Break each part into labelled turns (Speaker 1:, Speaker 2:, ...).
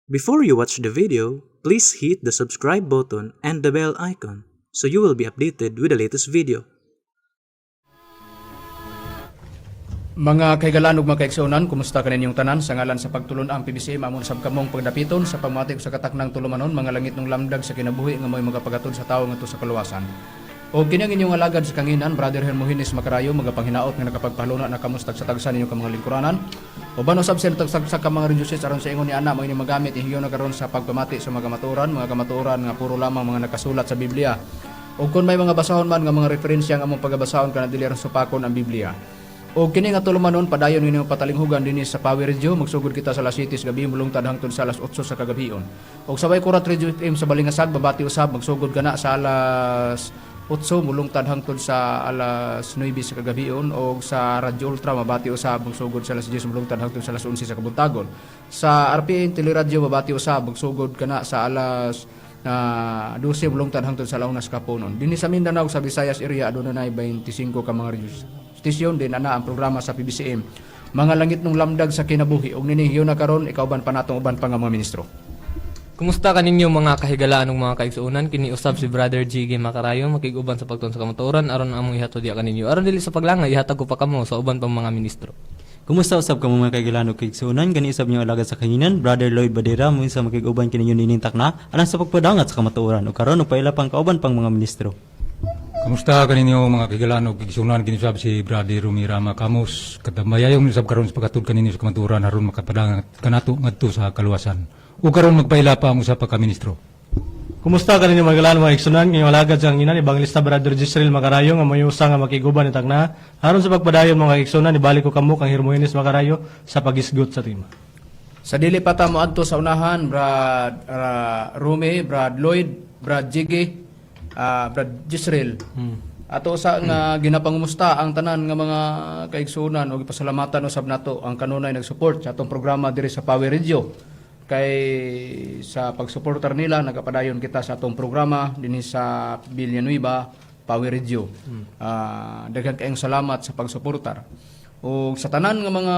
Speaker 1: Before you watch the video, please hit the subscribe button and the bell icon so you will be updated with the latest video.
Speaker 2: Mga kaigalan ug mga kaigsuonan, kumusta kaninyong tanan? Sa ngalan sa pagtulon ang PBCM amon sab kamong pagdapiton sa pamatik sa kataknang tulumanon mga langit ng lamdag sa kinabuhi nga mo'y magapagatod sa tawo ngadto sa kaluwasan. O kini ang inyong alagad sa kanginan, Brother Hermogenes Macarayo, magapanghinaot nga nakapagpahaluna na kamustag sa tagsa ninyo ka mga lingkuranan. O bano sab sa tagsa ka mga reduces aron sa ingon ni ana mo ini magamit ihiyo na karon sa pagpamati sa mga kamaturan nga puro lamang mga nakasulat sa Biblia. O kung may mga basahon man nga mga referensya nga among pagabasahon kana dili aron supakon ang Biblia. O kini nga tulumanon padayon ninyo patalinghugan dinhi sa Power Radio, magsugod kita sa alas 7 gabi mulungtad hangtod sa alas 8 sa kagabion. O sabay Kurat Radio FM sa Balingasag babati usab magsugod kana sa alas 8 mulungtad hangtod sa alas 9 sa kagabion o sa Radyo Ultra mabati usab magsugod sa alas 10 mulungtad hangtod sa alas 11 sa kabuntagon. Sa RPN Teleradio mabati usab magsugod kana sa alas 12 mulungtad hangtod sa alauna sa kapunon. Dinhi sa Mindanao sa Visayas area adunay 25 ka mga radio station din ana ang programa sa PBCM. Mga langit ng lamdag sa kinabuhi ug ninihiyo na karon ikaw ban pa natong uban pa nga mga ministro.
Speaker 3: Kumusta kaninyo mga kahigalaan ng mga kaigsuonan? Kini usab si Brother G.G. Macarayo makiguban sa pagtuon sa kamatuoran aron among ihatod diya kaninyo. Aron dili sa paglangay ihatag ko pa kamo sa uban pang mga ministro.
Speaker 4: Kumusta usab ka mga kahigalaan ug kaigsuonan? Kani usab niyo alagad sa kahinan, Brother Lloyd Badera mo sa makiguban kininyo ninintak na alang sa pagpadangat sa kamatuoran ug karon ug paila pang kauban pang mga ministro.
Speaker 5: Kamusta kaninyo mga kahigalaan ug kaigsuonan? Kini usab si Brother Rumirama Camus katamayayong usab karon sa pagkatud kaninyo sa kamatuoran aron makapadangat kanato ngadto sa kaluwasan. O karon magpaila pa ang usa pa ka ministro.
Speaker 6: Kumusta kaninyo mga kahigalaan mga kaigsuonan? Ngayong alagad sa inan Evangelista Brother Gisrael Macarayo nga may usa nga makiguban itag na aron sa pagpadayon mga kaigsuonan ibalik ko kamo kang Hermogenes Macarayo sa pagisgot sa tema.
Speaker 2: Sa dili pa ta moadto sa unahan, Brad Rome, Brad Lloyd, Brad Jiggy, Brad Gisrael. Ato sa nga ginapangumusta ang tanan nga mga kaigsuonan ug ipasalamatan usab nato ang kanunay nagsupport sa atong programa diri sa Power Radio. Kay sa pagsuportar nila nagapadayon kita sa atong programa dinhi sa Villanueva Power Radio. Daghang kayong salamat sa pagsuportar. O sa tanan nga mga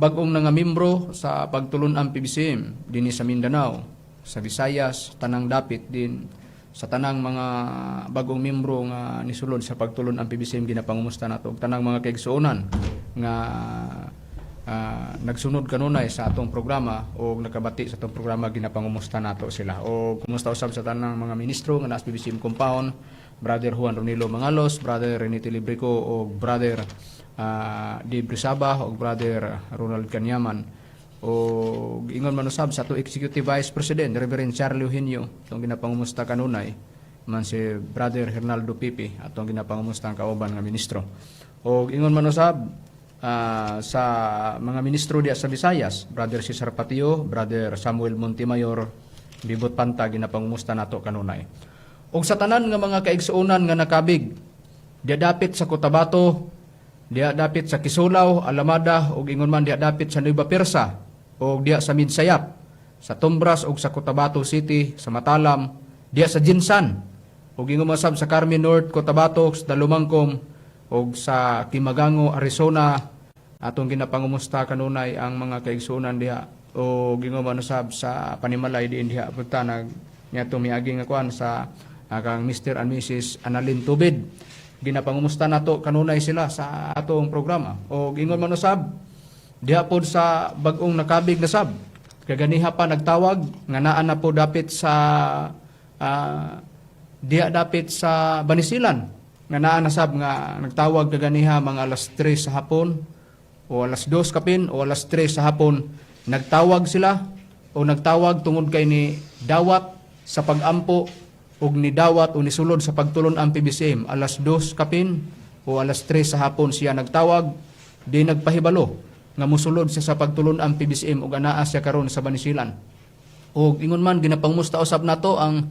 Speaker 2: bag-ong nga membro sa pagtulon-an PBCM dinhi sa Mindanao, sa Visayas, tanang dapit din sa tanang mga bagong membro nga nisulod sa pagtulon-an PBCM ginapangumusta nato ug tanang mga kaigsuonan nga nagsunod kanunay sa atong programa o nakabati sa atong programa ginapangumusta nato sila. O kumusta usab sa tanang mga ministro nga naa sa PBCM compound, Brother Juan Ronilo Mangalos, Brother Renito Librico o Brother Dave Brisaba o Brother Ronald Canyaman. O ingon man usab sa ato Executive Vice President Reverend Charlie Eugenio atong ginapangumusta kanunay man si Brother Hernaldo Pipi atong ginapangumusta ang kauban nga ministro. O ingon man usab sa mga ministro diya sa Visayas, Brother Cesar Patio, Brother Samuel Montemayor, Bibot Panta, ginapangumusta nato kanunay. O sa tanan nga mga kaigsuonan nga nakabig, diya dapit sa Cotabato, diya dapit sa Kisulaw, Alamada, o ingon man diya dapit sa Nueva Persa, o diya sa Midsayap, sa Tombras, o sa Cotabato City, sa Matalam, diya sa Jinsan, o ingon masab sa Carmen North, Cotabato, sa Dalumangkom, o sa Kimagango, Arizona, atong ginapangumusta kanunay ang mga kaigsuonan diha o gingon usab sa Panimalay diin diha punta niya miaging nga kuan sa kang Mr. and Mrs. Annalyn Tubid. Ginapangumusta nato kanunay sila sa atong programa o gingon man usab diha pod sa bag-ong nakabig na sab kaganiha pa nagtawag nga naa na po dapit sa diha dapit sa Banisilan nga naa nasab nga nagtawag kaganiha mga alas 3 sa hapon o alas 2 kapin o alas 3 sa hapon nagtawag sila o nagtawag tungod kay ni dawat sa pagampo ug ni dawat o ni sulod sa pagtulon ang PBCM alas 2 kapin o alas 3 sa hapon siya nagtawag di nagpahibalo nga mosulod siya sa pagtulon ang PBCM ug anaa siya karon sa Banisilan ug ingon man ginapangumusta usab nato ang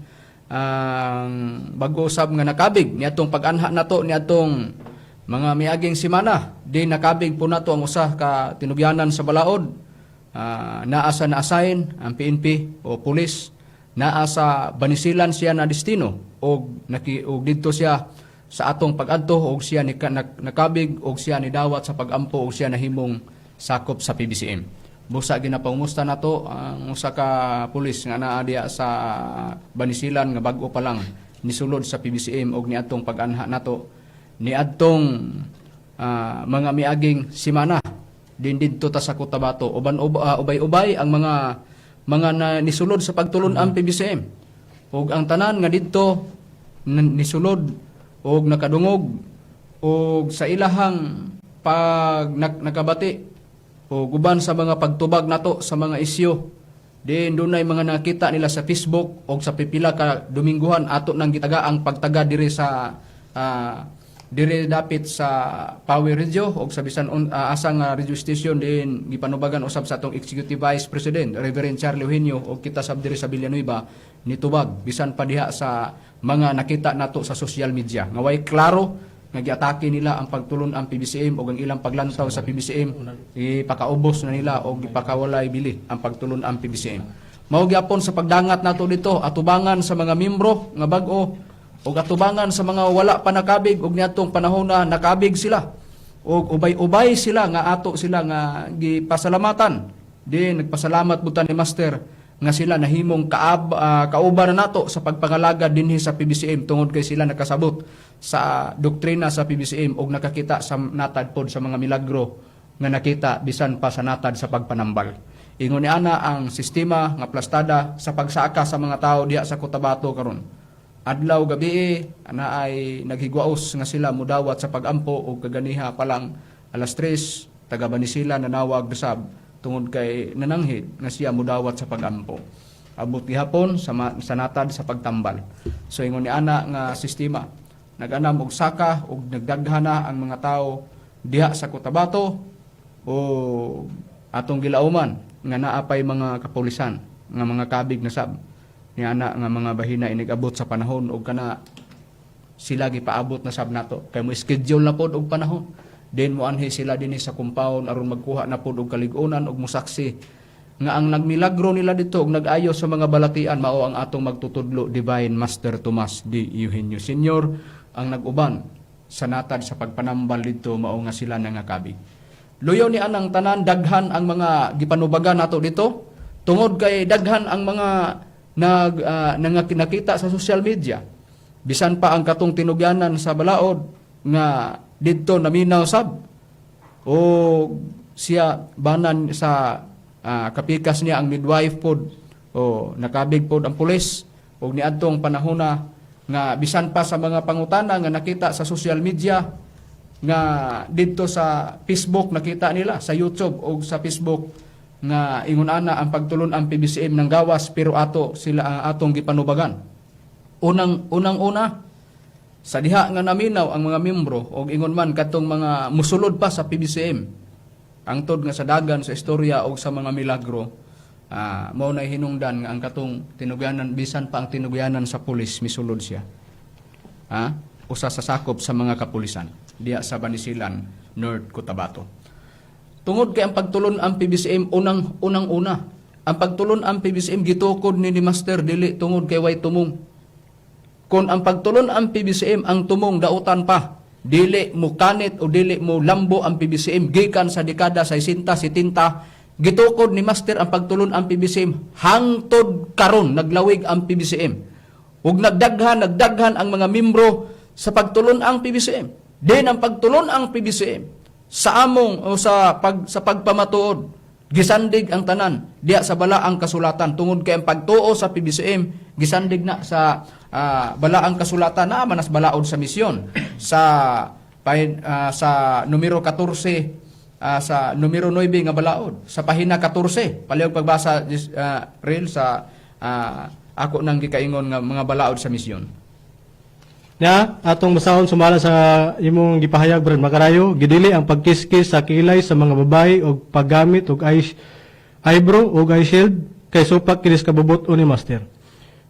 Speaker 2: bago usab nga nakabig niadtong pag-anha nato niadtong mga miaging semana di nakabig po nato ang usa ka tinugyanan sa balaod naa sa na-assign ang PNP o pulis naa sa Banisilan siya na destino og didto siya sa atong pag-adto og siya ni nakabig og siya ni dawat sa pag-ampo og siya nahimong sakop sa PBCM. Busa ginapangumusta nato ang usa ka pulis nga naa diya sa Banisilan nga bag-o pa lang nisulod sa PBCM og niadtong pag-anha nato niadtong mga miaging simana din didto ta sa Cotabato ubay-ubay ang mga nisulod sa pagtulon ang PBCM ug ang tanan nga didto nisulod og nakadungog og sa ilahang pag nakabati o guban sa mga pagtubag nato sa mga isyu. Din dunay mga nakita nila sa Facebook o sa pipila ka Domingguhan ato nang gitaga ang pagtaga diri sa diri dapit sa Power Radio o sa bisan asang radio station din gipanubagan usab sa atong Executive Vice President Reverend Charlie Eugenio o kita sab diri sa Villanueva nitubag bisan pa diha sa mga nakita nato sa social media nga way klaro nga giatake nila ang pagtulon ang PBCM o ang ilang paglantaw sa PBCM ipakaubos na nila o ipakawalay bili ang pagtulon ang PBCM. Mao gyapon sa pagdangat nato dito atubangan sa mga membro nga bag-o o atubangan sa mga wala pa nakabig og niadtong panahon na nakabig sila o ubay-ubay sila nga ato sila nga gipasalamatan din nagpasalamat butan ni Master nga sila nahimong kauban na nato sa pagpangalaga dinhi sa PBCM tungod kay sila nakasabot sa doktrina sa PBCM og nakakita sa natad pod sa mga milagro nga nakita bisan pa sa natad sa pagpanambal. Ingon ni ana ang sistema nga plastada sa pagsaka sa mga tao diha sa Cotabato karon. Adlaw gabi ana ay naghigwaos nga sila mudawat sa pagampo og kaganiha pa lang alas 3 taga Banisila nanawag bisab tungod kay nananghid nga siya mudawat sa pagampo. Abot gihapon sa natad sa pagtambal. So ingon ni ana nga sistema naganam og saka og nagdaghana ang mga tao diha sa Cotabato o atong gilauman nga naapay mga kapulisan nga mga kabig na sab ni ana nga mga bahina inigabot sa panahon og kana sila gipaabot na sab nato kay mo schedule na pod og panahon din mo anhi sila dinhi sa compound aron magkuha na pod og kalig-unan og musaksi nga ang nagmilagro nila dito og nag-ayo sa mga balatian mao ang atong magtutudlo Divine Master Tomas D. Eugenio Sr. ang nag-uban sa natad sa pagpanambal dito mao nga sila nangakabig. Luyo ni anang tanan daghan ang mga gipanubagan nato dito tungod kay daghan ang mga nakita sa social media. Bisan pa ang katong tinugyanan sa balaod nga didto naminaw sab o siya banan sa kapikas niya ang midwife pod o nakabig pod ang pulis og niadtong panahona nga bisan pa sa mga pangutana nga nakita sa social media nga didto sa Facebook nakita nila sa YouTube o sa Facebook nga ingon ana ang pagtulon ang PBCM ng gawas pero ato sila atong gipanubagan. Unang-una sa diha nga naminaw ang mga membro o ingon man katong mga musulod pa sa PBCM angtod nga sa dagan sa istorya o sa mga milagro mao na hinungdan nga ang katong tinugyanan bisan pa ang tinugyanan sa pulis misulod siya usa sa sakop sa mga kapulisan diha sa Banisilan North Cotabato. Tungod kay ang pagtulon ang PBCM unang-una ang pagtulon ang PBCM gitukod ni Master dili tungod kay way tumong. Kung ang pagtulon ang PBCM ang tumong dautan pa, dili mo kanit o dili mo lambo ang PBCM gikan sa dekada 60-70, gitukod ni Master ang pagtulon ang PBCM hangtod karon naglawig ang PBCM. Ug nagdaghan ang mga membro sa pagtulon ang PBCM. Din ang pagtulon ang PBCM sa among o sa pagpamatuod gisandig ang tanan diya sa balaang kasulatan tungod kay ang pagtuo sa PBCM gisandig na sa balaang kasulatan na manas balaod sa misyon sa numero 14 sa numero 9 nga balaod sa pahina 14 palihog pagbasa real sa ako nang gikaingon nga mga balaod sa misyon.
Speaker 6: Na atong basahon sumala sa imong gipahayag Brad Macarayo, gidili ang pagkiskis sa kilay sa mga babayi og paggamit og eyebrow og eye shield kay supak kinis kabubuton ni Master.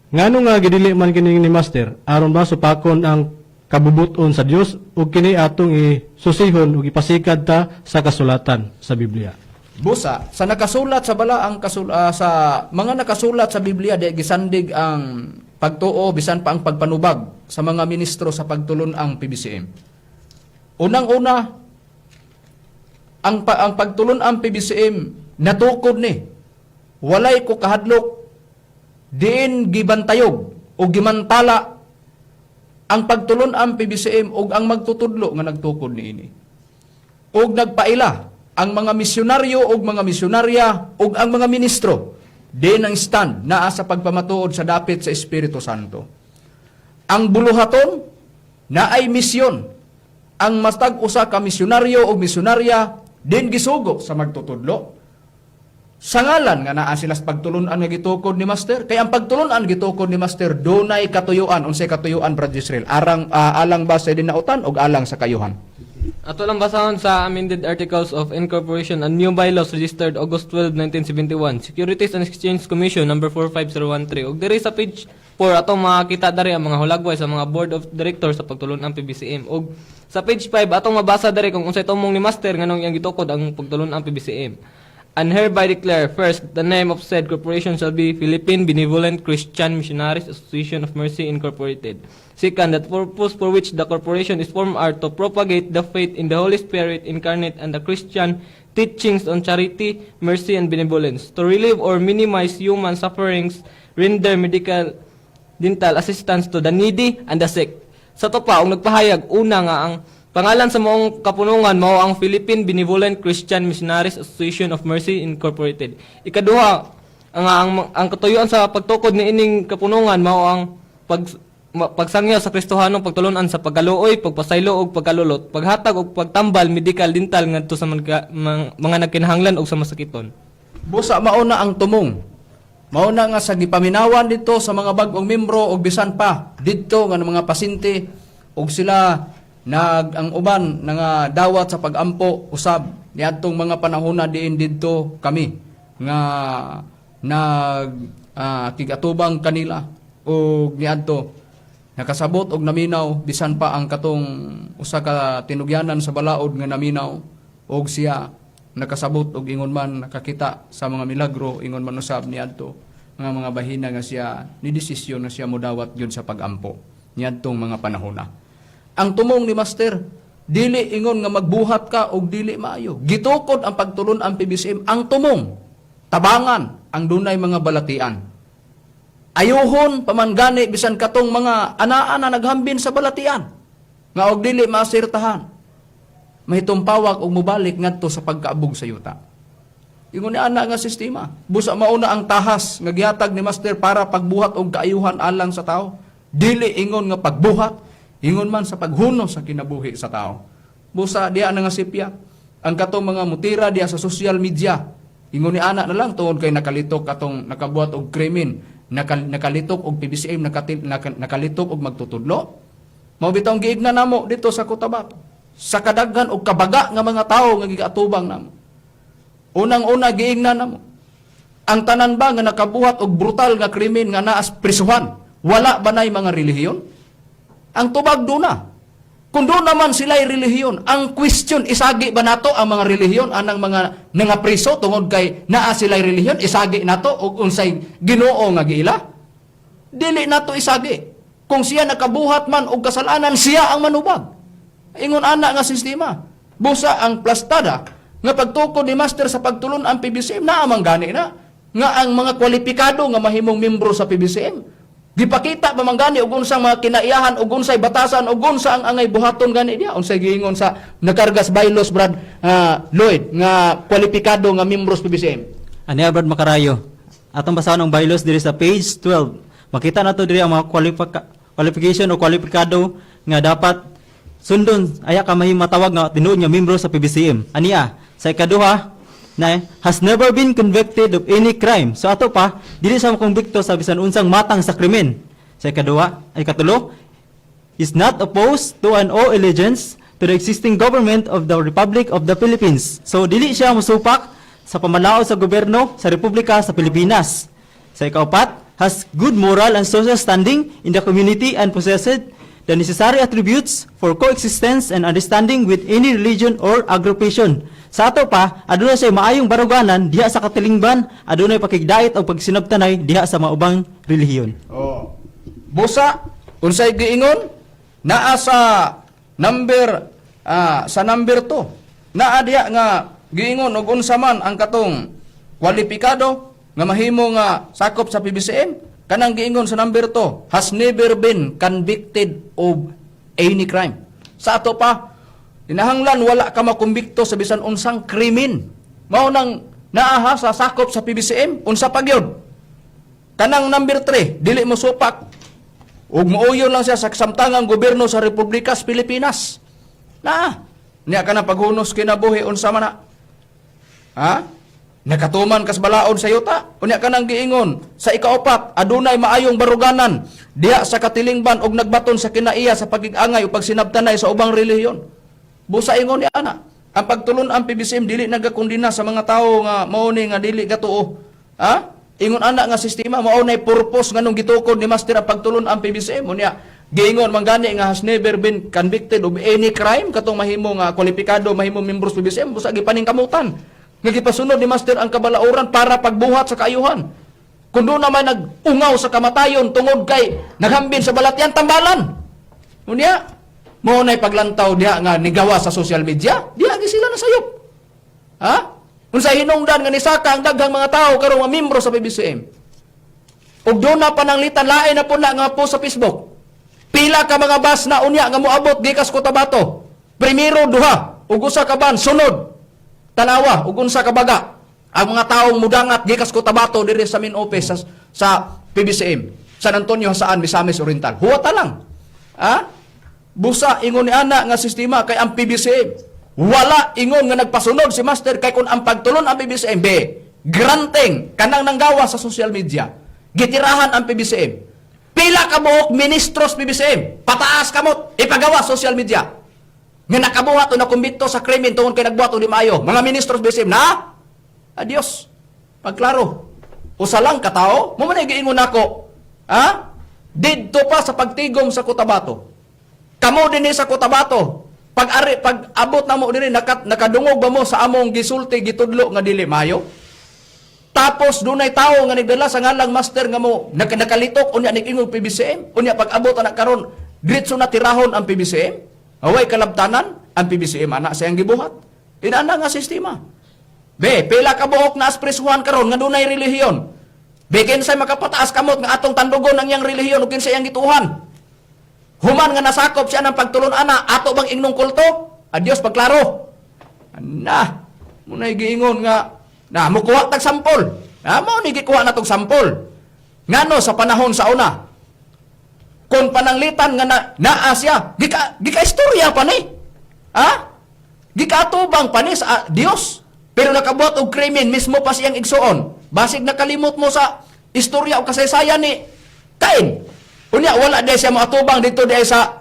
Speaker 6: Ngano nga gidili man kini ni Master aron ba supakon ang kabubuton sa Dios ug kini atong isusihon ug ipasikad ta sa kasulatan sa Biblia.
Speaker 2: Busa sa nakasulat sa balaang sa mga nakasulat sa Biblia di gisandig ang pagtuo bisan pa ang pagpanubag sa mga ministro sa pagtulon ang PBCM. Unang-una ang pagtulon ang PBCM natukod ni. Walay ko kahadlok diin gibantayog o gimantala ang pagtulon ang PBCM o ang magtutudlo nga nagtukod ni ini. O nagpaila ang mga misyonaryo o mga misyonarya o ang mga ministro din ang stand naa sa pagpamatuod sa dapit sa Espiritu Santo. Ang buluhaton na ay misyon. Ang mastag usa ka misyonaryo o misyonarya din gisugo sa magtutudlo. Sa ngalan nga naa sila sa pagtulunan nga gitukod ni Master. Kaya ang pagtulunan gitukod ni Master dunay katuyuan, unsay katuyuan Brad Israel, alang ba sa dinautan o alang sa kayuhan.
Speaker 3: Ato lang basahon sa amended Articles of Incorporation and New Bylaws registered August 12, 1971, Securities and Exchange Commission number 45013. Og diri sa page 4 atong makita dari ang mga hulagway sa mga Board of Directors sa pagtulon ang PBCM. Og sa page 5 atong mabasa dari kung unsay tumong ni Master nganong iyang gitukod ang pagtulon ang PBCM. And hereby declare, first, the name of said corporation shall be Philippine Benevolent Christian Missionaries Association of Mercy Incorporated. Second, that purpose for which the corporation is formed are to propagate the faith in the Holy Spirit incarnate and the Christian teachings on charity, mercy, and benevolence, to relieve or minimize human sufferings, render medical, dental assistance to the needy and the sick. Sa to pa, ang nagpahayag, una nga ang pangalan sa moong kapunungan mao ang Philippine Benevolent Christian Missionaries Association of Mercy Incorporated. Ikaduha, ang katuyuan sa pagtukod ni ining kapunungan mao ang pagsangyo sa Kristohanong pagtulunan sa pagkaluoy, pagpasaylo og pagkalulot, paghatag og pagtambal medical dental ngadto sa mga nagkinahanglan og sa masakiton.
Speaker 2: Busa mauna ang tumong. Mauna nga sa gipaminawan dito sa mga bag-ong membro og bisan pa didto nga mga pasyente og sila ang uban nga dawat sa pagampo usab niadtong mga panahona diin didto kami nga kigatubang kanila og niadto nakasabot og naminaw bisan pa ang katong usa ka tinugyanan sa balaod nga naminaw og siya nakasabot og ingon man nakakita sa mga milagro ingon man usab niadto nga mga bahina nga siya ni desisyon na siya modawat gyud sa pagampo niadtong mga panahona. Ang tumong ni Master, dili ingon nga magbuhat ka og dili maayo. Gitukod ang pagtulon ang PBCM. Ang tumong, tabangan ang dunay mga balatian. Ayuhon pamanggani bisan katong mga anaa na naghambin sa balatian. Nga og dili masirtahan. Mahitumpawag og mubalik ngadto sa pagkaabog sa yuta. Ingon ni ana nga sistema. Busa mauna ang tahas nga gihatag ni Master para pagbuhat og kaayuhan alang sa tao. Dili ingon nga pagbuhat ingon man sa paghuno sa kinabuhi sa tao. Busa diya na nga sipya. Ang katong mga mutira diya sa social media. Ingon ni anak na lang tungod kay nakalitok katong nakabuhat og krimen, nakalitok og PBCM, nakalitok og magtutudlo. Mao bitong giigna namo dito sa Cotabato. Sa kadaghan og kabaga nga mga tawo nga gigatubang namo. Unang-una giigna namo. Ang tanan ba nga nakabuhat og brutal nga krimen nga naas prisuhan, wala ba nay mga relihiyon? Ang tubag doon na. Kung doon naman sila'y relihiyon, ang question, isagi ba nato ang mga relihiyon, anang mga nangapriso, tungod kay naa sila'y relihiyon, isagi nato, o unsay Ginoo nga giila? Dili nato isagi. Kung siya nakabuhat man og kasalanan, siya ang manubag. Ingon ana nga sistema. Busa ang plastada, nga pagtukod ni Master sa pagtulon ang PBCM, naamang gani na. Nga ang mga kwalipikado nga mahimong membro sa PBCM, gipakita pamanggani og unsang mga kinaiyahan og unsay batasan og unsa ang angay buhaton gani dia unsay giingon sa nakargas bylaws Brad Lloyd nga kwalipikado nga membros PBCM.
Speaker 4: Ani Brad Macarayo. Atong basahon ang bylaws diri sa page 12. Makita nato diri ang mga qualification o kwalipikado nga dapat sundon aya ka mahimatawag nga tinuod nga membro sa PBCM. Ania sa ikaduha na has never been convicted of any crime. So ato pa, dili sa makonbikto sa bisan unsang matang sa krimen. Sa ikatulo, is not opposed to an oath allegiance to the existing government of the Republic of the Philippines. So dili siya musupak sa pamalao sa gobyerno sa Republika sa Pilipinas. Sa ikaapat, has good moral and social standing in the community and possessed the necessary attributes for coexistence and understanding with any religion or aggregation. Sa ato pa, aduna siya maayong baruganan diha sa katilingban, adunay pakigdait o pagsinabtanay diha sa maubang relihiyon.
Speaker 2: Oh. Busa, unsay giingon? Naa sa number 2. Naa diha nga giingon og unsa man ang katong kwalipikado nga mahimo nga sakop sa PBCM, kanang giingon sa number 2, has never been convicted of any crime. Sa ato pa, inahanglan wala ka makumbikto sa bisan unsang krimen. Mao nang naaha sa sakop sa PBCM, unsa pa gyud. Kanang number 3, dili mo supak ug muuyon lang siya sa kasamtangang gobyerno sa Republika sa Pilipinas. Niya ka na paghunos kinabuhi unsa man na. Ha? Nakatuman kas balaod sa yuta. Unya ka nang giingon sa ikaapat, adunay maayong baruganan diha sa katilingban og nagbaton sa kinaiya sa pagigangay o pagsinabtanay sa ubang relihiyon. Busa ingon ni ana, ang pagtulon ang PBCM dili nagakundina sa mga tawo nga mao ni nga dili gatuo. Ha? Ingon ana nga sistema mao nay purpose nganong gitukod ni Master ang pagtulon ang PBCM. Unya giingon manggani nga has never been convicted of any crime katong mahimo nga kwalipikado mahimo membros PBCM busa gipaning kamutan. Nga gipasunod ni Master ang kabalauran para pagbuhat sa kaayuhan. Kung doon naman nag-ungaw sa kamatayon tungod kay naghambin sa balatyan tambalan. Unya, mo na'y paglantaw diha nga nigawa sa social media, diha gi sila nasayop. Ha? Unsa hinungdan nga nisaka ang daghang mga tao karon nga membro sa PBCM. Ug doon na pananglitan lain na po na nga po sa Facebook. Pila ka mga bus na unya nga moabot gikas Cotabato. Primero duha, ug usa ka ban sunod. Tanawa, ug unsa ka baga ang mga taong mudangat gikas Cotabato diri sa main office sa PBCM San Antonio Hasaan Misamis Oriental. Huwata lang. Ha? Busa ingon ni ana nga sistema kay ang PBCM wala ingon nga nagpasunod si Master kay kun ang pagtulon ang PBCM granting kanang nanggawa sa social media. Gitirahan ang PBCM. Pila ka buok ministros PBCM, pataas kamot ipagawa social media. Nga nakabuhat o nakumbito sa krimen tungkol kay nagbuhat o di maayo. Mga ministros BCM na, adios. Pagklaro. Usa lang katao, mo man giingon nako. Ha? Didto pa sa pagtigom sa Cotabato. Kamo dinhi sa Cotabato. Pag abot na mo dinhi nakadungog ba mo sa among gisulti gitudlo nga dili maayo? Tapos dunay tawo nga nagdala sa ngalang Master nga mo nakalitok unya ning PBCM. Unya pag abot na karon, diretso na tirahon ang PBCM. Away kalabtanan, ang PBCM anak sayang gibuhat. Inana nga sistema. Pila ka buhok na aspresuhan karon nga dunay relihiyon. Kinsay makapataas kamot nga atong tandugon ang yang relihiyon ug kinsay ang gituhan. Human nga nasakop siya ng pagtulon ana, ato bang ingnong kulto? Adios pagklaro. Munay giingon nga mukuha tag sampol. Mo ni gikuha na tong sampol. Ngano sa panahon sa una? Kung pananglitan nga naa siya, gika istorya pa ni. Ha? Gika atubang pa ni sa Dios. Pero nakabuhat og krimen mismo pa siyang igsuon. Basig nakalimot mo sa istorya o kasaysayan ni Cain. Unya wala day siya maatubang dito day sa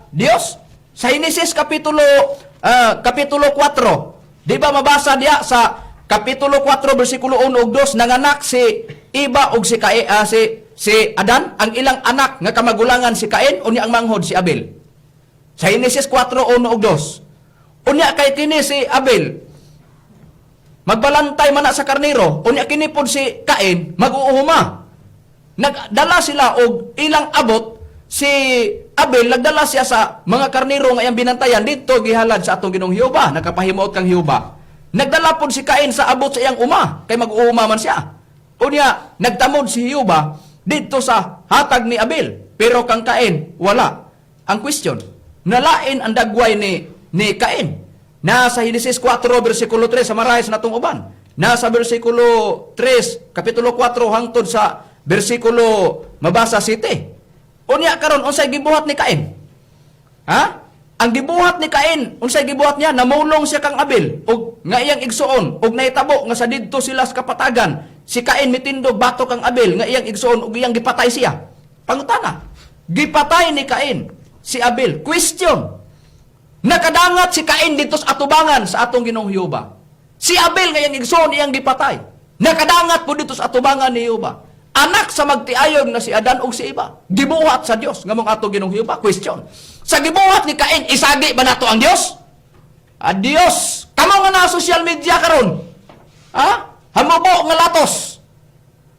Speaker 2: Dios. Sa Genesis kapitulo 4. Di ba mabasa diya sa kapitulo 4 bersikulo 1 ug 2 nanganak si Eva ug si Adan, ang ilang anak nga kamagulangan si Cain, unya ang manghod si Abel. Sa Genesis 4:1 ug 2. Unya kay kini si Abel magbalantay man sa karnero, unya kini pod si Cain mag-uuhuma. Nagdala sila og ilang abot, si Abel nagdala siya sa mga karnero nga iyang binantayan dito gihalad sa atong Ginoong Jehova, nakapahimuot kang Jehova. Nagdala pod si Cain sa abot sa iyang uma, kay mag-uuma man siya. Unya nagtamod si Jehova dito sa hatag ni Abel, pero kang Cain wala. Ang question, nalain ang dagway ni Cain. Nasa Genesis 4 bersikulo 3 sa marahis natong uban. Nasa bersikulo 3 kapitulo 4 hangtod sa bersikulo mabasa 7. Unya karon unsay gibuhat ni Cain? Ha? Ang gibuhat ni Cain, unsay gibuhat niya? Namulong siya kang Abel ug nga iyang igsuon ug nahitabo nga sa didto sila sa kapatagan. Si Cain mitindog batok ang Abel nga iyang igsuon ug iyang gipatay siya. Pangutana, gipatay ni Cain si Abel. Question, nakadangat si Cain dito sa atubangan sa atong Ginoong Jehova. Si Abel nga iyang igsuon iyang gipatay. Nakadangat po dito sa atubangan ni Jehova. Anak sa magtiayog na si Adan ug si Eva. Gibuhat sa Dios ngamong atong Ginoong Jehova. Question, sa gibuhat ni Cain isagi ba nato ang Dios? Adios. Kamo nga na social media karon. Ha? Hamubo nga latos.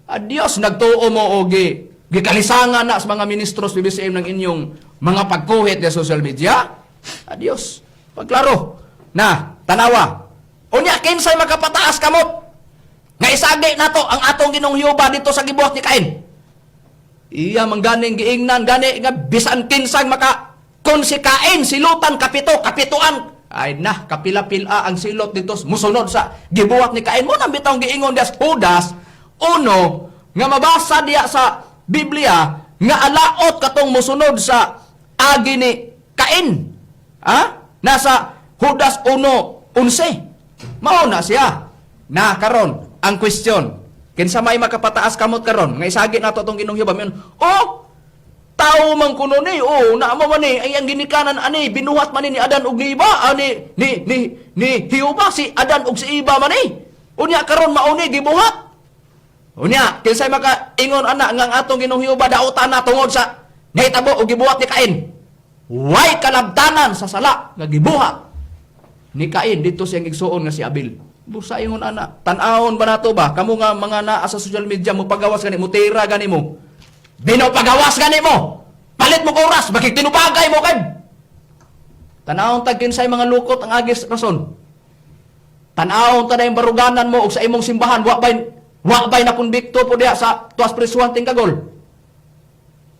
Speaker 2: Adios, nagtuo mo o gikalisangan na sa mga ministros PBCM ng inyong mga pagkuhit sa social media. Adios. Pagklaro. Na, tanawa.
Speaker 7: Unya kinsay makapataas kamot nga isagi nato ang atong Ginoong Hiyuba dito sa gibuhat ni Cain. Iya mangganing giingnan gani nga bisan kinsay maka kun si Cain silutan kapituan ay na kapila-pila ang silot dito musunod sa gibuhat ni Cain mo nang bitaw giingon dias Judas uno nga mabasa diya sa Biblia nga alaot katong musunod sa agi ni Cain. Nasa Judas 1:11. Mao na siya. Na karon ang question, kinsa may makapataas kamot karon nga isagi nato tong Ginoong Hiyuba miyon. Tao man kuno ni, na mo man ni ay ang ginikanan ani binuhat man ni Adan ug ni Iba, ni Hiyuba si Adan ug si Iba man ni. Unya karon mao ni gibuhat. Unya kinsay maka ingon ana nga ang atong Ginoong Hiyuba dautan na tungod sa nahitabo og gibuhat ni Cain. Way kalabtanan sa sala nga gibuhat ni Cain dito siyang igsuon nga si Abel. Busa ingon ana, tan-awon ba nato ba kamo nga mga naa sa social media mo pagawas gani mo tira gani mo. Bino pagawas gani mo. Palit mo ko oras bakit tinupagay mo kay. Tan-awon tag kinsay mga lukot ang agis rason. Tan-awon ta na yung baruganan mo og sa imong simbahan wa bay na konbikto po diha sa tuwas prisuhan ting kagol.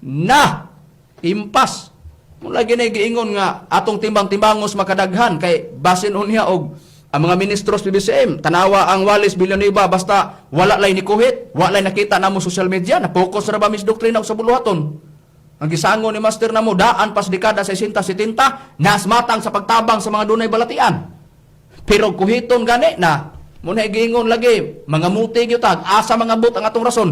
Speaker 7: Na impas. Mula gini giingon nga atong timbang-timbangos makadaghan kay basin unya og ang mga ministros PBCM, tanawa ang Wallace Villanueva basta wala lay ni kuhit, wala lay nakita namo social media, na-focus na ba mis doktrina sa buluhaton. Ang gisango ni Master namo daan pas dekada 60-70 nas matang sa pagtabang sa mga dunay balatian. Pero kuhiton gani na muna giingon lagi mga muti gyud asa mga but ang atong rason.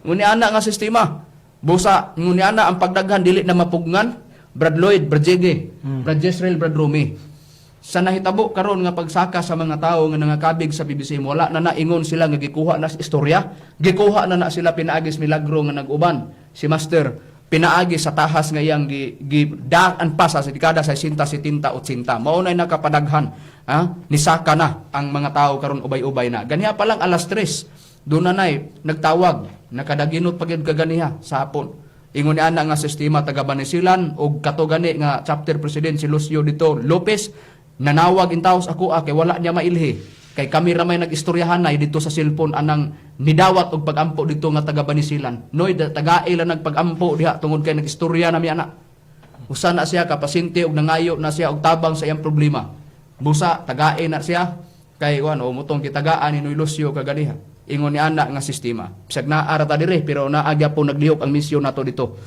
Speaker 7: Nguni ana nga sistema. Busa nguni ana ang pagdaghan dili na mapugngan. Brad Lloyd, Brad Jege, Brad Jezreel, Brad Rumi. Sa nahitabo karon nga pagsaka sa mga tao nga nangakabig sa BBC wala na naingon sila nga gikuha na istorya, gikuha na sila pinaagis milagro nga nag-uban. Si Master pinaagi sa tahas nga iyang gidaan pa sa dekada 60-70-80. Mao nay nakapadaghan, nisaka na ang mga tao karon ubay-ubay na. Ganiha pa lang alas 3, doon na nagtawag, nakadaginot pagid kaganiha sa hapon. Ingon ni ana nga sistema taga Banisilan og kato gani nga chapter president si Lucio dito Lopez nanawag intaos ako kay wala niya mailhi kay kami ra may nagistoryahan na dito sa cellphone anang nidawat og pagampo dito nga taga Banisilan noy taga-ila nagpagampo diha tungod kay nagistorya nami ana usa na siya kapasinte og nangayo na siya og tabang sa iyang problema busa taga-e na siya kay mutong kitagaan ni Noy Lucio kaganiha. Ingon ni ana nga sistema. Bisag naara ta dire pero naagya po naglihok ang misyon nato dito.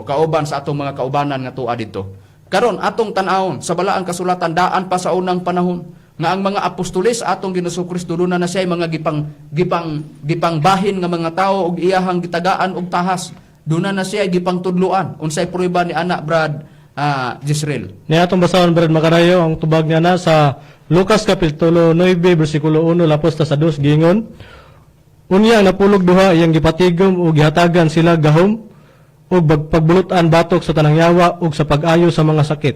Speaker 7: Kauban sa atong mga kaubanan nga tuwa dito. Karon atong tan-awon sa balaang kasulatan daan pa sa unang panahon nga ang mga apostoles atong Ginoong Kristo doon na siya mga gipang bahin nga mga tao og iyahang gitagaan og tahas. Doon na siya gipang tudluan. Unsay prueba ni ana Brad Jezreel.
Speaker 6: Ni atong basahon Brad Makarayo ang tubag niya na sa Lucas kapitulo 9 bersikulo 1 lapos ta sa 2 gingon. Unya napulog duha iyang gipatigom ug gihatagan sila gahom ug pagbulutan batok sa tanang yawa ug sa pag-ayo sa mga sakit.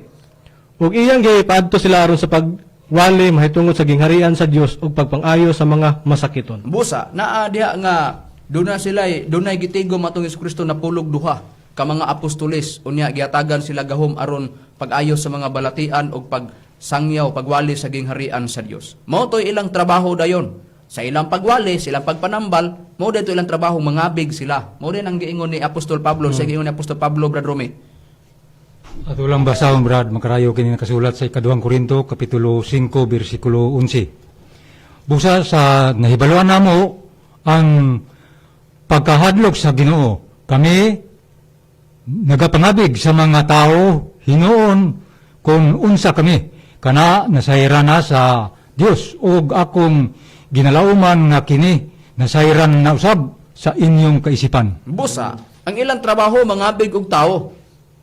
Speaker 6: Ug iyang gipaadto sila aron sa pagwali mahitungod sa gingharian sa Dios ug pagpang-ayo sa mga masakiton.
Speaker 7: Busa naa diha nga dunay gitigom atong Kristo napulog duha ka mga apostoles unya gihatagan sila gahom aron pag-ayo sa mga balatian ug pagsangyaw pagwali sa gingharian sa Dios. Mao toy ilang trabaho dayon. Sa ilang pagwali, silang pagpanambal, mo dito ilang trabaho, mangabig sila. Mo din ang giingon ni Apostol Pablo, sa giingon ni Apostol Pablo, Brad Rome.
Speaker 5: At ulang basahon, Brad, makarayo kini nakasulat sa 2 Korinto, kapitulo 5, bersikulo 11. Busa sa nahibaluan namo ang pagkahadlok sa Ginoo. Kami nagapangabig sa mga tao hinuon kung unsa kami. Kana nasayra na sa Dios ug akong ginalauman nga kini nasayran na usab sa inyong kaisipan.
Speaker 7: Busa, ang ilang trabaho mangabig og tao.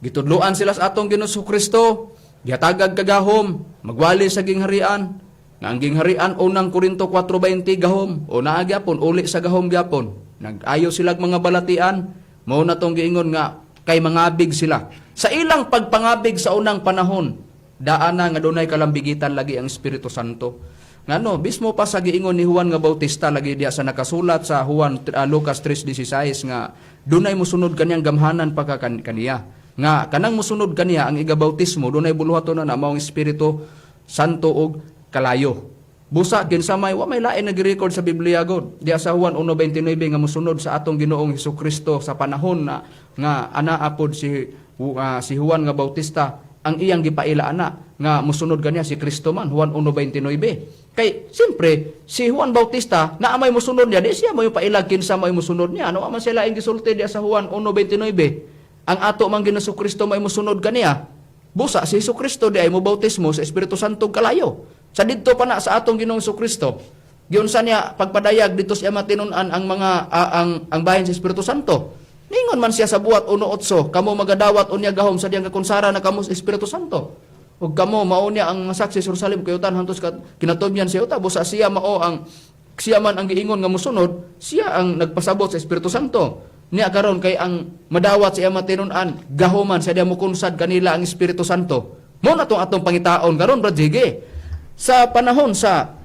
Speaker 7: Gitudloan sila sa atong Ginoong Kristo, gihatagag kagahom, magwali sa gingharian. Nga ang gingharian unang Korinto 4:20 gahom, o naagyapon uli sa gahom gyapon. Nag-ayo sila mga balatian, mao na tong giingon nga kay mangabig sila. Sa ilang pagpangabig sa unang panahon, daan na nga dunay kalambigitan lagi ang Espiritu Santo. Ngano, bismo pa sa giingon ni Juan nga Bautista lagi diya sa nakasulat sa Lucas 3:16 nga dunay mosunod kaniyang gamhanan pa kaniya. Nga kanang mosunod kaniya ang igabautismo dunay buluhaton na maong Espiritu Santo og kalayo. Busa kinsa wa may lain nag-record sa Biblia god. Di sa Juan 1:29 nga mosunod sa atong Ginoong Hesukristo sa panahon na nga anaapod si Juan nga Bautista, ang iyang gipaila ana nga mosunod kaniya si Kristo man, Juan 1:29. Kay siyempre si Juan Bautista na amay mosunod niya, di siya mo pailag kinsa may mosunod niya. Ano man sila ang gisulti diya sa Juan 1:29? Ang ato man Ginoong Kristo may mosunod kaniya. Busa si Hesukristo di ay mo bautismo sa Espiritu Santo kalayo. Sa didto pa na sa atong Ginoong Hesukristo, giunsa niya pagpadayag dito siya matinud-an ang mga ang bahin sa Espiritu Santo. Ningon man siya sa buhat 1:8, kamo magadawat unya gahom sa diyang kakunsara na kamo sa Espiritu Santo. Ug kamo mao niya ang saksi sa Jerusalem kayutan hantos kinatubyan siya uta busa siya siya man ang giingon nga mosunod, siya ang nagpasabot sa Espiritu Santo. Niya karon kay ang madawat siya matinud-an gahoman sa diya mokunsad kanila ang Espiritu Santo. Mo na atong pangitaon karon brad Jige. Sa panahon sa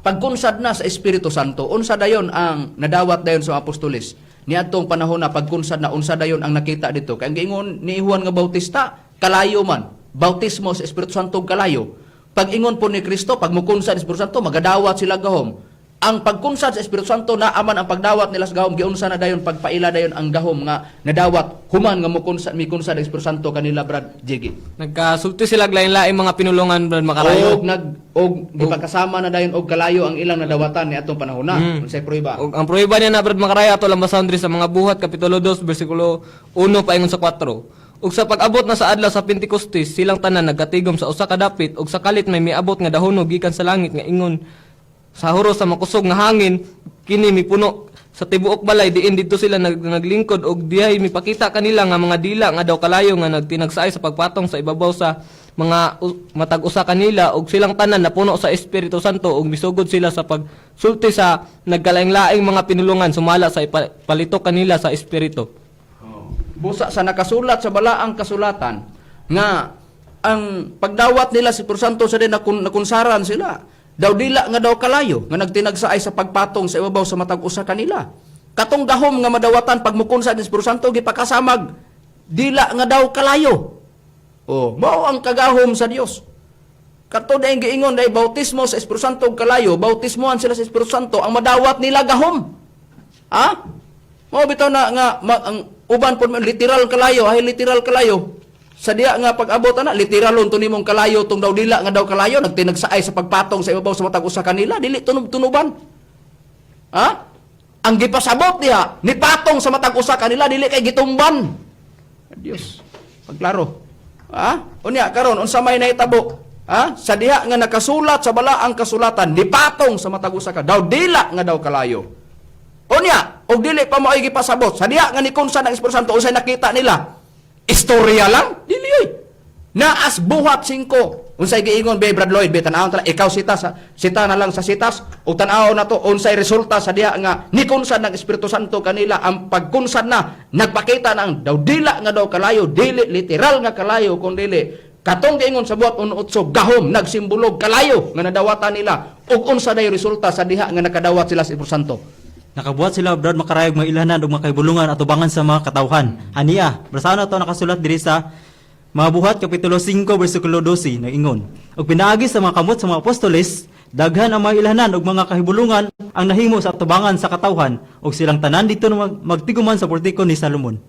Speaker 7: pagkunsad na sa Espiritu Santo, unsa dayon ang nadawat dayon sa apostoles? Niadtong panahon na pagkunsad na unsa dayon ang nakita dito? Kay ang giingon ni Juan nga Bautista, kalayo man, bautismo sa Espiritu Santo kalayo. Pag ingon po ni Kristo, pag mukunsad sa Espiritu Santo, magadawat sila gahom. Ang pagkunsad sa Espiritu Santo naaman ang pagdawat nila sa gahom, giunsa na dayon pagpaila dayon ang gahom nga nadawat human nga mukunsad mikunsad ang Espiritu Santo kanila brad Jiggy.
Speaker 3: Nagkasulti sila lain-lain mga pinulungan brad makarayo.
Speaker 7: Og gipakasama na dayon og kalayo ang ilang nadawatan ni atong panahon na. Unsay prueba?
Speaker 3: Og ang prueba niya na brad makarayo ato lang basahan diri sa mga buhat kapitulo 2 bersikulo 1 paingon sa 4. Ug sa pag-abot na sa adlaw sa Pentecostes, silang tanan nagkatigom sa usa ka dapit ug sa kalit may miabot nga dahonog gikan sa langit nga ingon sa huro sa makusog nga hangin kini mipuno sa tibuok balay diin didto sila naglingkod og diay mipakita kanila nga mga dila nga daw kalayo nga nagtinagsaay sa pagpatong sa ibabaw sa mga matag usa kanila og silang tanan napuno sa Espiritu Santo og misugod sila sa pagsulti sa nagkalaing-laing mga pinulungan sumala sa ipalitok kanila sa Espiritu.
Speaker 7: Busa sa nakasulat sa balaang kasulatan nga ang pagdawat nila sa Espiritu Santo sa din nakunsaran sila. Daw dila nga daw kalayo nga nagtinagsaay sa pagpatong sa ibabaw sa matag usa kanila. Katong gahom nga madawatan pagmukunsa sa Espiritu Santo gipakasamag dila nga daw kalayo. Mao ang kagahom sa Dios. Kato dayong giingon day bautismo sa Espiritu Santo kalayo, bautismoan sila sa Espiritu Santo ang madawat nila gahom. Mao bitaw na nga ang uban pud literal kalayo, ay literal kalayo. Sa diya nga pag-abot ana literalon to nimong kalayo tong daw dila nga daw kalayo nagtinagsaay sa pagpatong sa ibabaw sa matag usa kanila dili tunob-tunuban. Ang gipasabot diha ni patong sa matag usa kanila dili kay gitumban. Dios, pagklaro. Unya karon unsa may nahitabo? Sa diha nga nakasulat sa balaang kasulatan ni patong sa matag usa ka daw dila nga daw kalayo. Unya og dili pa mo ay gipasabot sa diha nga ni kunsa ng Espiritu Santo unsay nakita nila? Istorya lang? Dili oy. Naas buhat 5. Unsay giingon be Brad Lloyd, be tan-aw tala ikaw sita na lang sa sitas ug tan-aw na to unsay resulta sa diha nga nikunsad ng Espiritu Santo kanila ang pagkunsad na nagpakita ng daw dila nga daw kalayo, dili literal nga kalayo kun dili katong giingon sa buhat 1:8 gahom nagsimbolog kalayo nga nadawatan nila ug unsa day resulta sa diha nga nakadawat sila sa Espiritu Santo.
Speaker 4: Nakabuhat sila brad makarayog mga ilahanan ug makaibulungan at ubangan sa mga katawhan. Aniya, basahan nato nakasulat diri sa mga buhat kapitulo 5 bersikulo 12 nagingon. Ug pinaagi sa mga kamot sa mga apostoles, daghan ang mga ilahanan ug mga kahibulungan ang nahimo sa atubangan sa katawhan ug silang tanan dito magtiguman sa portiko ni Salomon.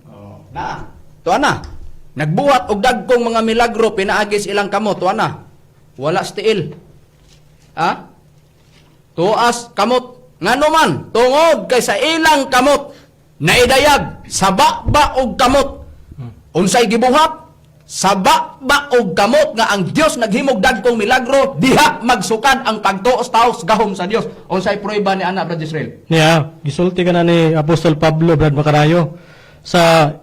Speaker 7: Tuana, nagbuhat og dagkong mga milagro pinaagi sa ilang kamot, tuana. Wala stiil. Tuas kamot ngano man tungod kay sa ilang kamot naidayag saba ba og kamot unsay gibuhat saba ba og kamot nga ang Dios naghimog dagkong milagro diha magsukad ang pagtuos taos gahom sa Dios unsay prueba ni ana Brad Israel
Speaker 6: gisulti ka na ni Apostol Pablo brad makarayo sa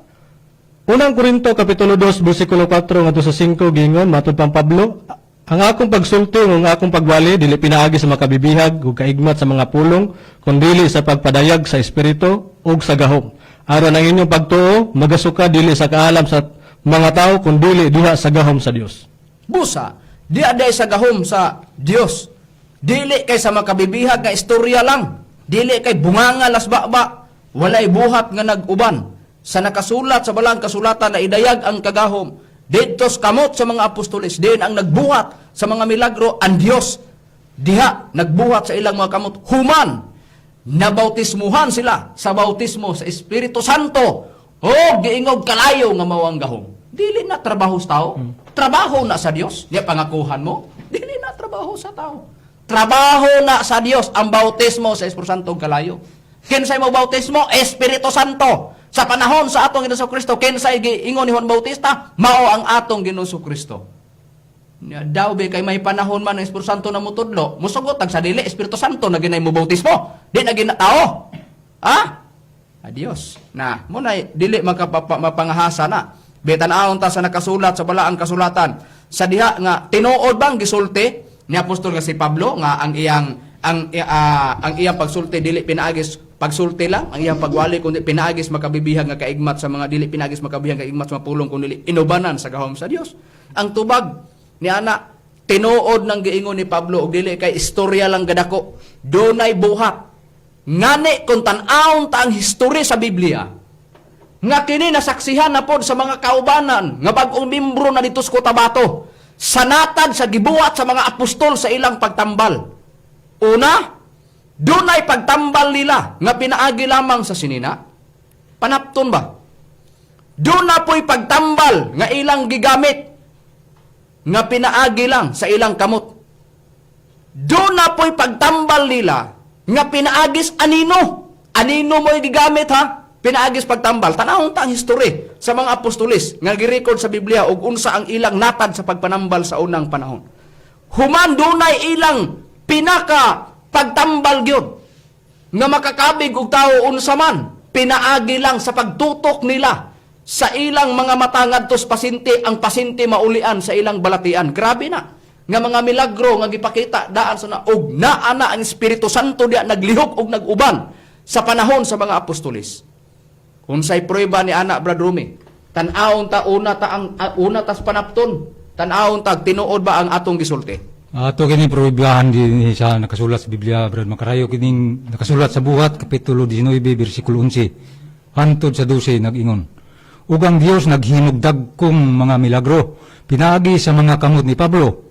Speaker 6: unang Korinto kapitulo 2 bersikulo 4 ngadto sa 5 gingon matud pang Pablo ang akong pagsulti ug akong pagwali dili pinaagi sa makabibihag ug kaigmat sa mga pulong kundi sa pagpadayag sa espiritu ug sa gahom. Aron ang inyong pagtuo magasuka dili sa kaalam sa mga tao kundi diha sa gahom sa Dios.
Speaker 7: Busa, diha sa gahom sa Dios. Dili kay sa makabibihag nga istorya lang. Dili kay bunganga lasbaba. Walay buhat nga nag-uban. Sa nakasulat sa balang kasulatan na idayag ang kagahom. Ditos kamot sa mga apostoles din ang nagbuhat sa mga milagro ang Dios. diha nagbuhat sa ilang mga kamot human nabautismuhan sila sa bautismo sa Espiritu Santo o giingog kalayo nga mao ang gahom. Dili na trabaho sa tao. Trabaho na sa Dios. Di pangakuhan mo. Dili na trabaho sa tao. Trabaho na sa Dios ang bautismo sa Espiritu Santo kalayo. Kinsay mo bautismo? Espiritu Santo. Sa panahon sa atong Ginoong Kristo, kinsay giingon ni Juan Bautista? Mao ang atong Ginoong Kristo. Daw be kay may panahon man ang Espiritu Santo na mutudlo, musugot tag sa dili Espiritu Santo na ginay mo bautismo. Di na gina tao. Ha? Adios. Na, muna dili mapangahasa na. Betanaon ta sa nakasulat sa balaang kasulatan. Sa diha nga tinuod bang gisulti ni apostol nga si Pablo nga ang iyang pagsulti dili pinaagis pagsulti lang, ang iyang pagwali kundi pinaagis makabibihag nga kaigmat sa mga dili pinaagis makabibihag nga kaigmat sa mga pulong kundi inubanan sa gahom sa Dios. Ang tubag ni ana tinuod ng giingon ni Pablo og dili kay istorya lang gadako. Dunay buhat. Ngani kung tan-awon ta ang history sa Biblia nga kini nasaksihan na pod sa mga kaubanan nga bag-ong membro na dito sa Cotabato sanatad sa gibuhat sa mga apostol sa ilang pagtambal. Una, dunay pagtambal nila nga pinaagi lamang sa sinina. Panapton ba? Duna po'y pagtambal nga ilang gigamit nga pinaagi lang sa ilang kamot. Duna po'y pagtambal nila nga pinaagis anino. Anino mo'y gigamit ha? Pinaagis pagtambal. Tanahon ta ang history sa mga apostolis nga girecord sa Biblia ug unsa ang ilang natad sa pagpanambal sa unang panahon. Human dunay ilang pinaka pagtambal gyud nga makakabig og tawo unsa man pinaagi lang sa pagtutok nila sa ilang mga mata ngadto sa pasinti ang pasinti maulian sa ilang balatian. Grabe na nga mga milagro nga gipakita daan sa na og naa na ang Espiritu Santo diya naglihok og naguban sa panahon sa mga apostolis. Unsay prueba ni ana Brad Rumi? Tan-awon ta una ta sa panapton. Tan-awon ta tinuod ba ang atong gisulti?
Speaker 5: Ato kini prohibihan din sa nakasulat sa Biblia, Brad Makarayo, kining nakasulat sa Buhat, Kapitulo 19, versikulo 11, hantod sa 12, nag-ingon. Ug ang Dios naghinugdag kong mga milagro, pinaagi sa mga kamot ni Pablo,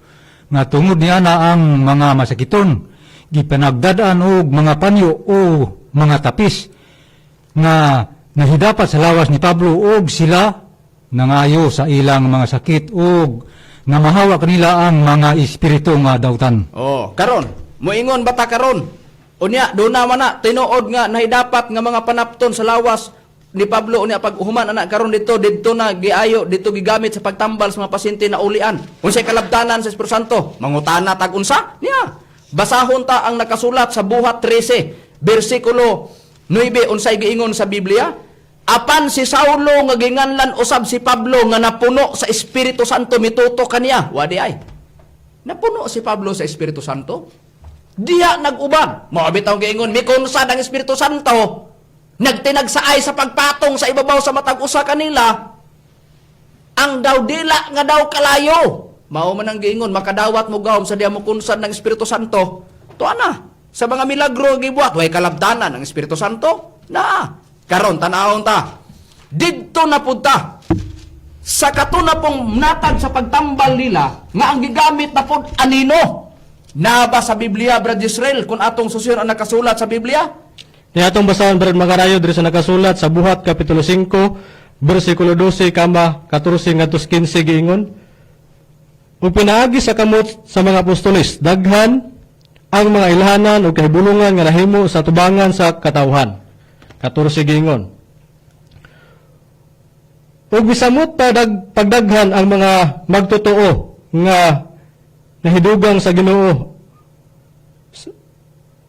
Speaker 5: nga tungod niya na ang mga masakiton, gipanagdadaan og mga panyo o mga tapis, nga nahidapat sa lawas ni Pablo og sila nangayo sa ilang mga sakit og nga mahawa kanila ang mga espiritu nga dawtan.
Speaker 7: Oh, karon, moingon bata karon. Unya do na man na tinuod nga nahidapat nga mga panapton sa lawas ni Pablo unya pag human ana karon dito na giayo dito gigamit sa pagtambal sa mga pasyente na ulian. Unsay kalabtanan sa Espiritu Santo? Mangutana tag unsa? Niya. Basahon ta ang nakasulat sa Buhat 13, bersikulo 9 unsay giingon sa Biblia? Apan si Saulo nga ginganlan usab si Pablo nga napuno sa Espiritu Santo mituto kaniya. Wadi ay. Napuno si Pablo sa Espiritu Santo. Diha nag-uban. Mao bitaw giingon mikunsa ang Espiritu Santo. Nagtinagsaay sa pagpatong sa ibabaw sa matag usa kanila. Ang daw dila nga daw kalayo. Mao man ang giingon makadawat mo gahom sa diha mo kunsan ng Espiritu Santo. Tuana. Sa mga milagro gibuhat way kalabtanan ang Espiritu Santo. Na. Karon tanahon ta. Didto na punta. Sa katuna pong natag sa pagtambal nila nga ang gigamit na pod anino. Naba sa Biblia Brad Israel kung atong susir ang nakasulat sa Biblia?
Speaker 6: Ni atong basahan Brad Makarayo diri sa nakasulat sa Buhat Kapitulo 5 bersikulo 12 kamba 14 ngadto 15 giingon. Ug pinaagi sa kamot sa mga apostoles daghan ang mga ilhanan ug kahibulungan nga nahimo sa tubangan sa katawhan. 14 giingon. Ug bisamot pagdaghan ang mga magtotoo nga nahidugang sa Ginoo.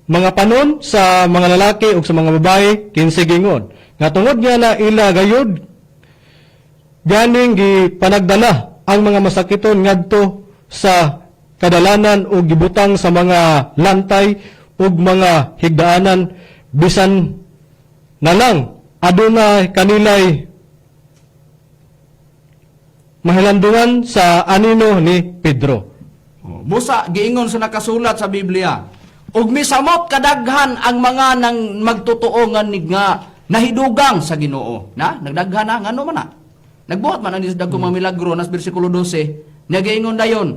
Speaker 6: Mga panon sa mga lalaki ug sa mga babae 15 giingon. Nga tungod nga na ila gayud ganing gipanagdala ang mga masakiton ngadto sa kadalanan ug gibutang sa mga lantay ug mga higdaanan bisan na lang adunay kanilay mahilandungan sa anino ni Pedro.
Speaker 7: Busa giingon sa nakasulat sa Biblia. Ug misamot kadaghan ang mga nang magtotoo nga nahidugang sa Ginoo. Na nagdaghan na ngano man na. Nagbuhat man ang dagkong mga milagro nas bersikulo 12. Nya giingon dayon.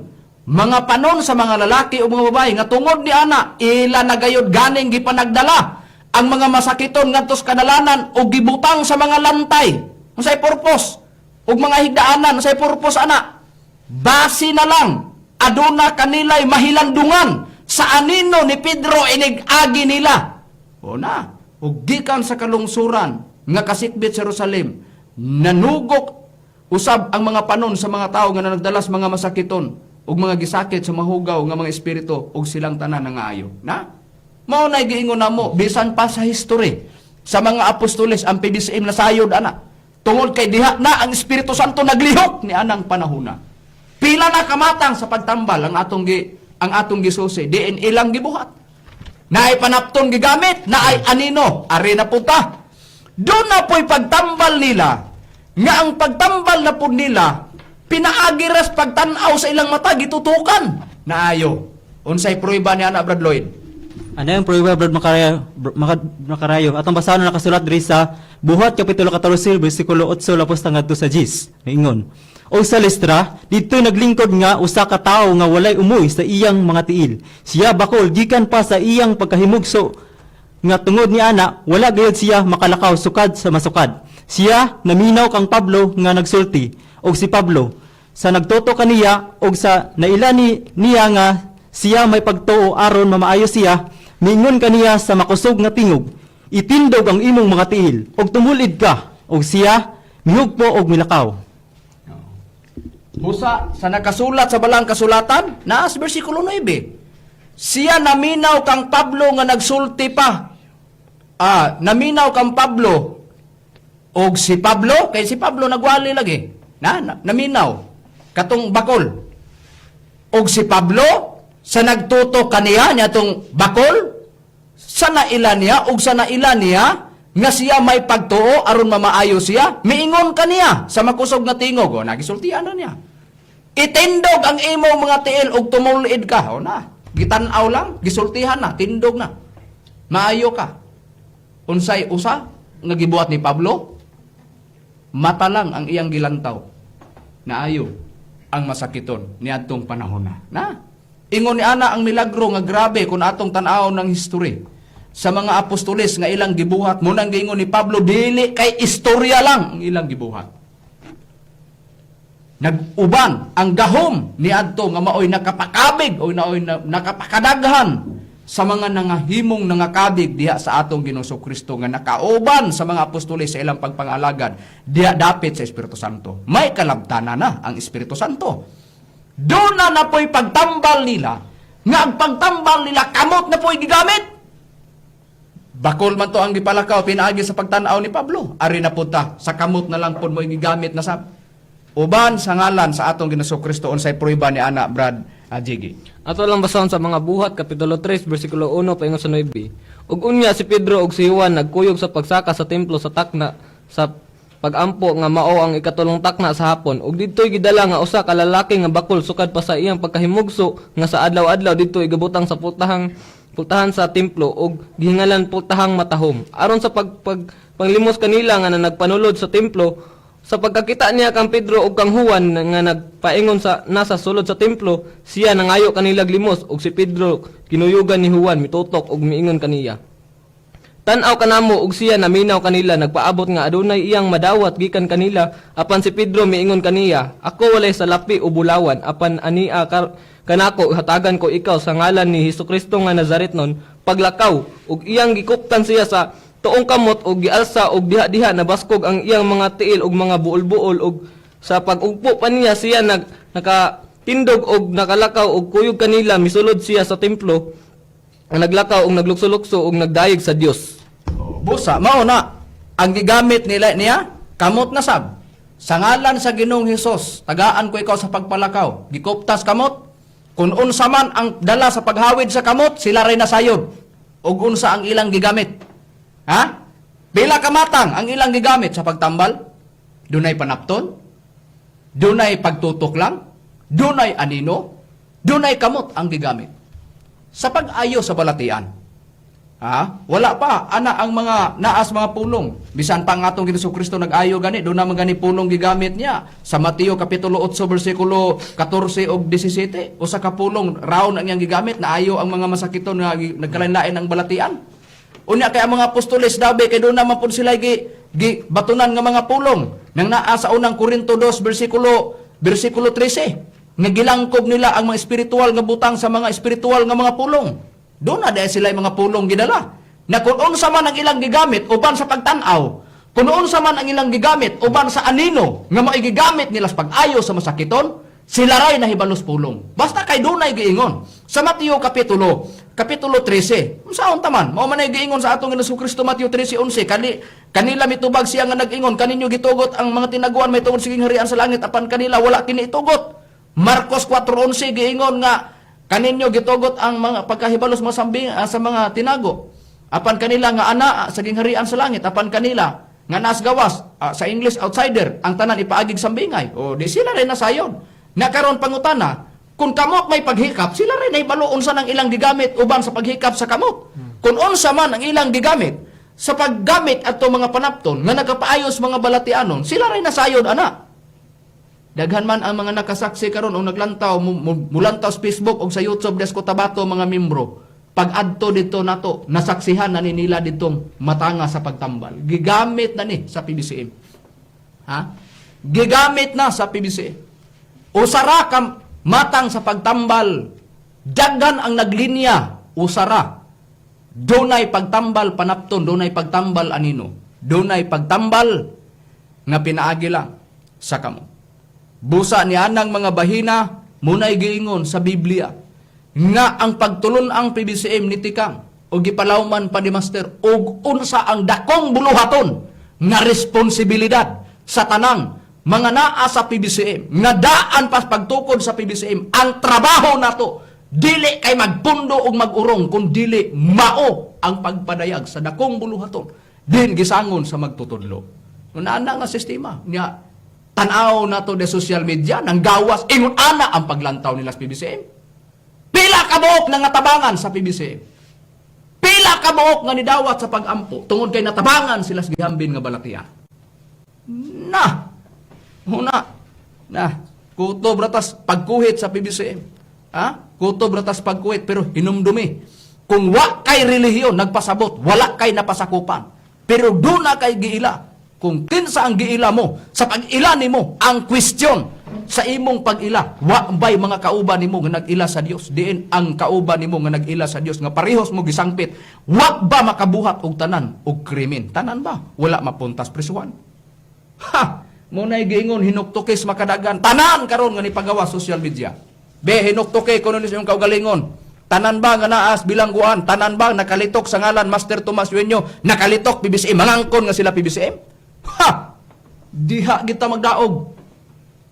Speaker 7: mga panon sa mga lalaki o mga babae nga tungod ni ana ila nagayod ganing gipanagdala ang mga masakiton ngadto sa kanalanan o gibutang sa mga lantay. Unsay purpose? Ug mga higdaanan unsay purpose ana? Base na lang aduna kanilay mahilandungan sa anino ni Pedro inig-agi nila. O na, ug gikan sa kalungsuran nga kasikbit sa Jerusalem, nanugok usab ang mga panon sa mga tao nga nagdalas mga masakiton ug mga gisakit sa mahugaw nga mga espiritu ug silang tanan nga ayo. Na? Mao na giingon namo bisan pa sa history sa mga apostoles ang PBCM na sayod ana. Tungod kay diha na ang Espiritu Santo naglihok ni anang panahona. Pila na kamatang sa pagtambal ang atong gisusi, diin ilang gibuhat. Naay panapton gigamit, naay anino, ari na punta. Doon na po'y pagtambal nila, nga ang pagtambal na po nila, pinaagiras pagtanaw sa ilang mata, gitutukan. Naayo. Unsay pruiba ni Ana Brad Lloyd?
Speaker 4: Ano yung prueba, Brad Makarayo? Atong basahan na nakasulat diri sa Buhat, Kapitulo 14, versikulo 8, lapos tangad sa 10. Naingon. O sa Listra, dito'y naglingkod nga usa ka tawo nga walay umuy sa iyang mga tiil. Siya bakol, gikan pa sa iyang pagkahimugso, nga tungod ni ana, wala gayud siya makalakaw sukad sa masukad. Siya naminaw kang Pablo nga nagsulti, og si Pablo, sa nagtuto kaniya, og sa nailani niya nga siya may pagtuo aron mamaayo siya, mingon kaniya sa makusog nga tingog, itindog ang imong mga tiil, og tumulid ka, og siya mihugpo og milakaw.
Speaker 7: Busa sa nakasulat sa balang kasulatan, naas versikulo 9. Siya naminaw kang Pablo nga nagsulti pa. Naminaw kang Pablo. Og si Pablo, kay si Pablo nagwali lagi. Naminaw. Katong bakol. Og si Pablo, sa nagtuto kaniya niya tong bakol, sa naila niya, og sa naila niya, nga siya may pagtuo, aron mamaayo siya, miingon kaniya sa makusog nga tingog. O, nagisultian na niya. Itindog ang imo mga tiil, og tumulid ka. O na. Gitanaw lang, gisultihan na, tindog na. Maayo ka. Unsay usa nga gibuhat ni Pablo, mata lang ang iyang gilantaw. Naayo ang masakiton niadtong panahon na. Ingon ni ana ang milagro nga grabe kung atong tan-aw ng history. Sa mga apostoles nga ilang gibuhat, munang giingon ni Pablo, dili kay istorya lang ang ilang gibuhat. Nag-uban ang gahom ni adto nga maoy nakapakabig o naoy nakapakadaghan sa mga nangahimong nangakabig diha sa atong Ginoong Kristo nga nakauban sa mga apostoles sa ilang pagpangalagad diha dapit sa Espiritu Santo. May kalabtanan na ang Espiritu Santo. Doon na po'y pagtambal nila, nga ang pagtambal nila kamot na po'y gigamit. Bakol man to ang gipalakaw pinaagi sa pagtanaw ni Pablo. Ari na punta sa kamot na lang po mo'y gigamit na sab. Uban sa ngalan sa atong Ginoong Kristo unsay pruiba ni ana Brad Jiggy.
Speaker 3: Ato lang basahon sa mga buhat, Kapitulo 3, versikulo 1, paingon sa 9. Ug unya si Pedro ug si Juan nagkuyog sa pagsaka sa templo sa takna sa pagampo nga mao ang ikatulong takna sa hapon. Ug didto'y gidala nga usa ka lalaki nga bakol sukad pa sa iyang pagkahimugso nga sa adlaw-adlaw didto'y gabutang sa pultahan sa templo ug gihingalan pultahang matahom. Aron sa panglimos kanila nga nagpanulod sa templo, sa pagkakita niya kang Pedro ug kang Juan nga nagpaingon sa nasa sulod sa templo, siya nangayo kanila limos ug si Pedro kinuyugan ni Juan mitutok ug miingon kaniya. Tan-aw kanamo ug siya naminaw kanila nagpaabot nga adunay iyang madawat gikan kanila apan si Pedro miingon kaniya, ako walay salapi o bulawan apan ania kanako hatagan ko ikaw sa ngalan ni Hesukristo nga Nazaretnon paglakaw ug iyang gikuptan siya sa tuong kamot og gialsa og diha-diha nabaskog ang iyang mga tiil og mga buol-buol og sa pag-ugpo pa niya siya nakatindog og nakalakaw og kuyog kanila misulod siya sa templo naglakaw og naglukso-lukso og nagdayeg sa Dios.
Speaker 7: Busa mao na ang gigamit nila niya kamot na sab. Sa ngalan sa Ginoong Hesus, tagaan ko ikaw sa pagpalakaw. Gikuptas kamot. Kung unsa man ang dala sa paghawid sa kamot, sila ray nasayod. Ug unsa ang ilang gigamit. Ha? Pila kamatang ang ilang gigamit sa pagtambal? Dunay panapton? Dunay pagtutok lang? Dunay anino? Dunay kamot ang gigamit. Sa pag-ayo sa balatian, Ha? Wala pa ana ang mga naas mga pulong. Bisan pa nga atong Jesucristo nag-ayo gani, do na man gani pulong gigamit niya. Sa Mateo kapitulo 8 bersikulo 14 ug 17, usa ka pulong raon ang iyang gigamit, naayo ang mga masakiton nga nagkalain-lain ang balatian. Unya kay ang mga apostoles dabe kay do na man pud sila batunan nga mga pulong. Nang naa sa unang Korinto 2 bersikulo 13, nga gilangkob nila ang mga espiritual nga butang sa mga espiritual nga mga pulong. Doon na dahil sila mga pulong gidala. Na kung unsa man ang ilang gigamit uban sa pagtanaw, kung unsa man ang ilang gigamit uban sa anino nga maigigamit nila sa pag-ayo sa masakiton, sila ray nahibalos pulong. Basta kay dunay giingon. Sa Mateo kapitulo 13, unsaon taman? Mao man ay giingon sa atong Jesucristo Mateo 13:11, kanila mitubag siya nga nag-ingon, kaninyo gitugot ang mga tinaguan may tungod siging harian sa langit, apan kanila wala kini itugot. Marcos 4:11 giingon nga kaninyo gitugot ang mga pagkahibalos mga sambing sa mga tinago. Apan kanila nga ana sa gingharian sa langit, apan kanila nga nas gawas sa English outsider, ang tanan ipaagig sambingay. O di sila rin nasayon. Na karon pangutana, kung kamot may paghikap, sila rin ay balo unsa nang ilang gigamit uban sa paghikap sa kamot. Kung unsa man ang ilang gigamit sa paggamit ato mga panapton nga nagapaayos mga balatianon, sila rin nasayon ana. Daghan man ang mga nakasaksi karon o naglantaw mulantaw sa Facebook o sa YouTube des Cotabato mga membro. Pag adto dito nato, nasaksihan na nila ditong matanga sa pagtambal. Gigamit na ni sa PBCM. Ha? Gigamit na sa PBCM. Usara ka matang sa pagtambal. Daghan ang naglinya. Usara. Dunay pagtambal panapton, dunay pagtambal anino. Dunay pagtambal nga pinaagi lang sa kamo. Busa ni anang mga bahina munay giingon sa Biblia nga ang pagtulon ang PBCM ni Tikang o gipalawman pa ni Master og unsa ang dakong buluhaton nga responsibilidad sa tanang mga naa sa PBCM nga daan pas pagtukod sa PBCM. Ang trabaho nato dili kay magpundo og magurong kun dili mao ang pagpadayag sa dakong buluhaton din gisangon sa magtutudlo. Una nga sistema niya tanaw na to de social media, nang gawas, ingon ana ang paglantaw nila sa PBCM. Pila ka buok nga natabangan sa PBCM. Pila ka buok nga nidawat sa pag-ampo, tungod kay natabangan sila sa gihambin nga balatian. Kuto bratas pagkuhit sa PBCM. Ha? Kuto bratas pagkuhit, pero hinumdumi. Kung wa kay relihiyon, nagpasabot, wala kay napasakupan. Pero doon na kay giila. Kung kinsa ang giila mo, sa pag-ila nimo, ang question sa imong pag-ila, wa bay mga kauban nimo nga nag-ila sa Dios, diin ang kauban nimo nga nag-ila sa Dios nga parehos mo gisangpit, wa ba makabuhat og tanan og krimen? Tanan ba? Wala mapuntas prisuhan. Ha! Muna giingon hinuktukis makadagan. Tanan karon nga ni pagawa social media. Be hinuktuke kuno ni yung kaugalingon. Tanan ba nga naas bilangguan? Tanan ba nakalitok sa ngalan Master Tomas Yuenyo? Nakalitok PBCM, mangangkon nga sila PBCM? Ha! Diha kita magdaog.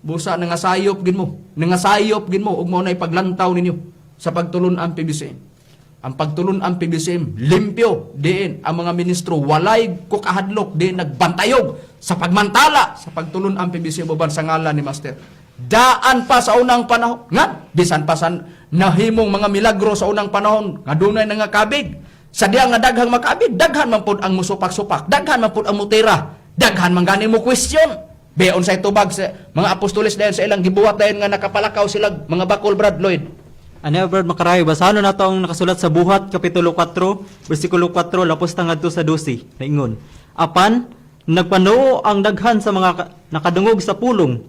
Speaker 7: Busa nangasayop gin mo. Nangasayop gin mo ug mao nay paglantaw ninyo sa pagtulon ang PBCM. Ang pagtulon ang PBCM limpyo diin ang mga ministro walay kukahadlok diin nagbantayog sa pagmantala sa pagtulon ang PBCM uban sa ngalan ni Master. Daan pa sa unang panahon nga bisan pa sa nahimong mga milagro sa unang panahon nga dunay nga kabig. Sa diha nga daghang makabig, daghan man pud ang musupak-supak, daghan man pud ang mutira. Daghan man gani mo question. Beon sa itubag sa mga apostoles dayon sa ilang gibuhat dayon nga nakapalakaw sila mga bakol Brad Lloyd.
Speaker 4: Ano Brad Makarayo, basahan na ito ang nakasulat sa Buhat, Kapitulo 4, versikulo 4, lapos tangad to sa 12, naingon. Apan, nagpanuo ang daghan sa mga nakadungog sa pulong,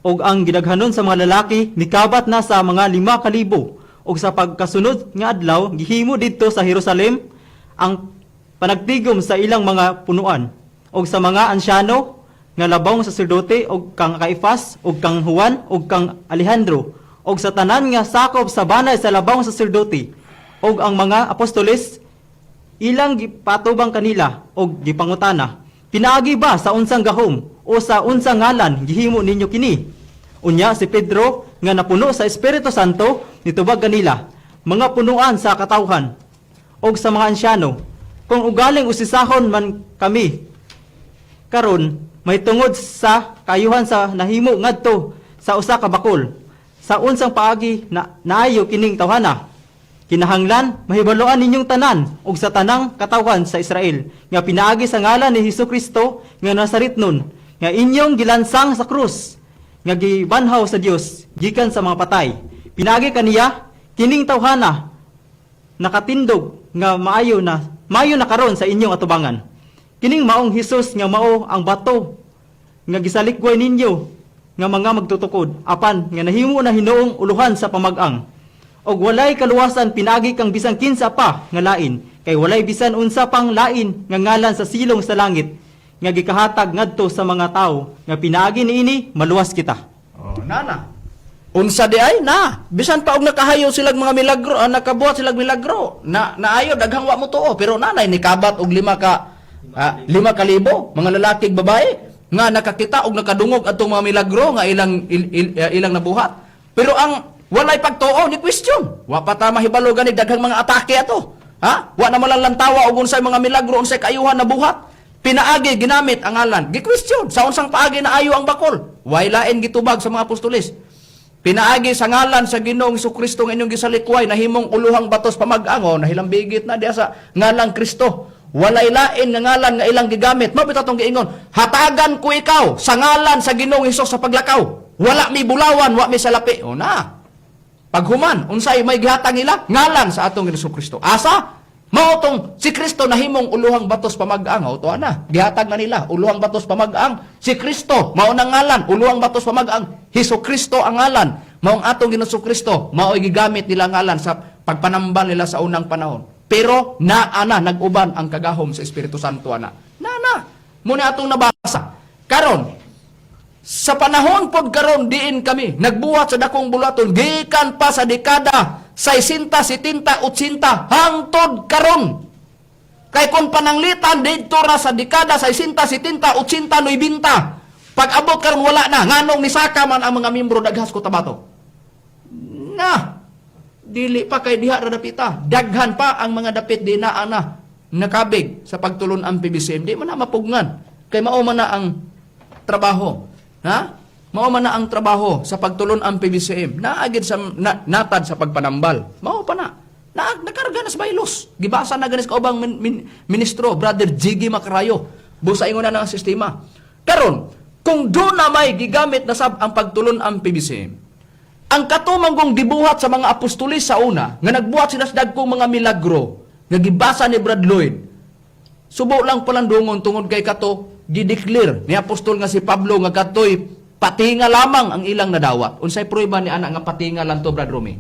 Speaker 4: o ang gidaghanon sa mga lalaki, nikabat na sa mga 5,000, o sa pagkasunod nga adlaw, gihimo dito sa Jerusalem, ang panagtigom sa ilang mga punuan, o sa mga ansyano, nga labawng saserdote, o kang Caifás, o kang Juan, o kang Alejandro, o sa tanan nga sakop sa banay sa labawng saserdote, o ang mga apostoles, ilang gipatubang kanila, o gipangutana, pinaagi ba sa unsang gahom, o sa unsang ngalan, gihimo ninyo kini? Unya si Pedro, nga napuno sa Espiritu Santo, nitubag kanila, mga punuan sa katawhan, o sa mga ansyano, kung ugaling usisahon man kami, karon may tungod sa kayuhan sa nahimo ngadto sa usa ka bakol sa unsang paagi na naayo kining tawhana Kinahanglan mahibaloan ninyong tanan ug sa tanang katawan sa Israel nga pinaagi sa ngalan ni Hesukristo nga Nazaretnon nga inyong gilansang sa krus nga gibanhaw sa Dios gikan sa mga patay. Pinaagi kaniya kining tawhana nakatindog nga maayo na karon sa inyong atubangan. Kining maong Hesus nga mao ang bato nga gisalikway ninyo nga mga magtutukod apan nga nahimo na hinuong uluhan sa pamag-ang. Og walay kaluwasan pinagi kang bisan kinsa pa nga lain kay walay bisan unsa pang lain nga ngalan sa silong sa langit nga gikahatag ngadto sa mga tao nga pinaagi niini maluwas kita.
Speaker 7: Oh, nana. Unsa di ay na. Bisan pa og nakahayo silang mga milagro, nakabuhat silang milagro. Naayo daghang wa mo tuo pero nanay ni kabat og 5,000 mga lalaki babae nga nakakita og nakadungog atong mga milagro nga ilang nabuhat. Pero ang walay pagtuo ni question. Wa pa ta mahibalo gani daghang mga atake ato. Ha? Wa na malantawa og unsay mga milagro unsay kaayuhan na buhat. Pinaagi ginamit ang ngalan. Gi-question sa unsang paagi na ayo ang bakol. Way lain gitubag sa mga apostoles. Pinaagi sa ngalan sa Ginoong Hesukristo nga inyong gisalikway nahimong uluhang batos pamag-ango nahilambigit na diha sa ngalang Kristo. Walay lain nga ngalan nga ilang gigamit. Mao bitatong giingon, hatagan ko ikaw sa ngalan sa Ginoong Hesus sa paglakaw. Wala mi bulawan, wa mi salapi. O na. Paghuman, unsay may gihatag nila? Ngalan sa atong Ginoong Kristo. Asa? Mao tong si Kristo nahimong uluhang batos pamag-ang. O tuwa na. Gihatag na nila, uluhang batos pamag-ang. Si Kristo, mao nang ngalan, uluhang batos pamag-ang. Hesukristo ang ngalan. Mao ang atong Ginoong Kristo. Mao gigamit nila ngalan sa pagpanambal nila sa unang panahon. Pero naana nag-uban ang kagahom sa Espiritu Santo ana. Muna atong nabasa. Karon sa panahon pod karon diin kami nagbuhat sa dakong bulaton gikan pa sa dekada 60, 70, 80 hangtod karon. Kay kung pananglitan didto ra sa dekada 60, 70, 80, 90 pag abot karon wala na nganong nisaka man ang mga miyembro daghas Cotabato. Dili pa kay diha ra dapita. Daghan pa ang mga dapit di naa na nakabig sa pagtulon ang PBCM. Di man na mapugnan. Kay mao man na ang trabaho. Ha? Mao man na ang trabaho sa pagtulon ang PBCM. Naagid sa natad sa pagpanambal. Mao pa na. Nakarga na sa baylos. Gibasa na ganis kaubang ministro, Brother Jiggy Macarayo. Busa ingon na ng sistema. Karon, kung doon na may gigamit na sab ang pagtulon ang PBCM, ang katumanggong gibuhat sa mga apostolis sa una, nga nagbuhat sila sa dagkong mga milagro, nga gibasa ni Brad Lloyd, subo lang palang dungon tungod kay kato, gideclare ni apostol nga si Pablo nga katoy patinga lamang ang ilang nadawat. Unsay prueba ni ana nga patinga lang to, Brad Romy?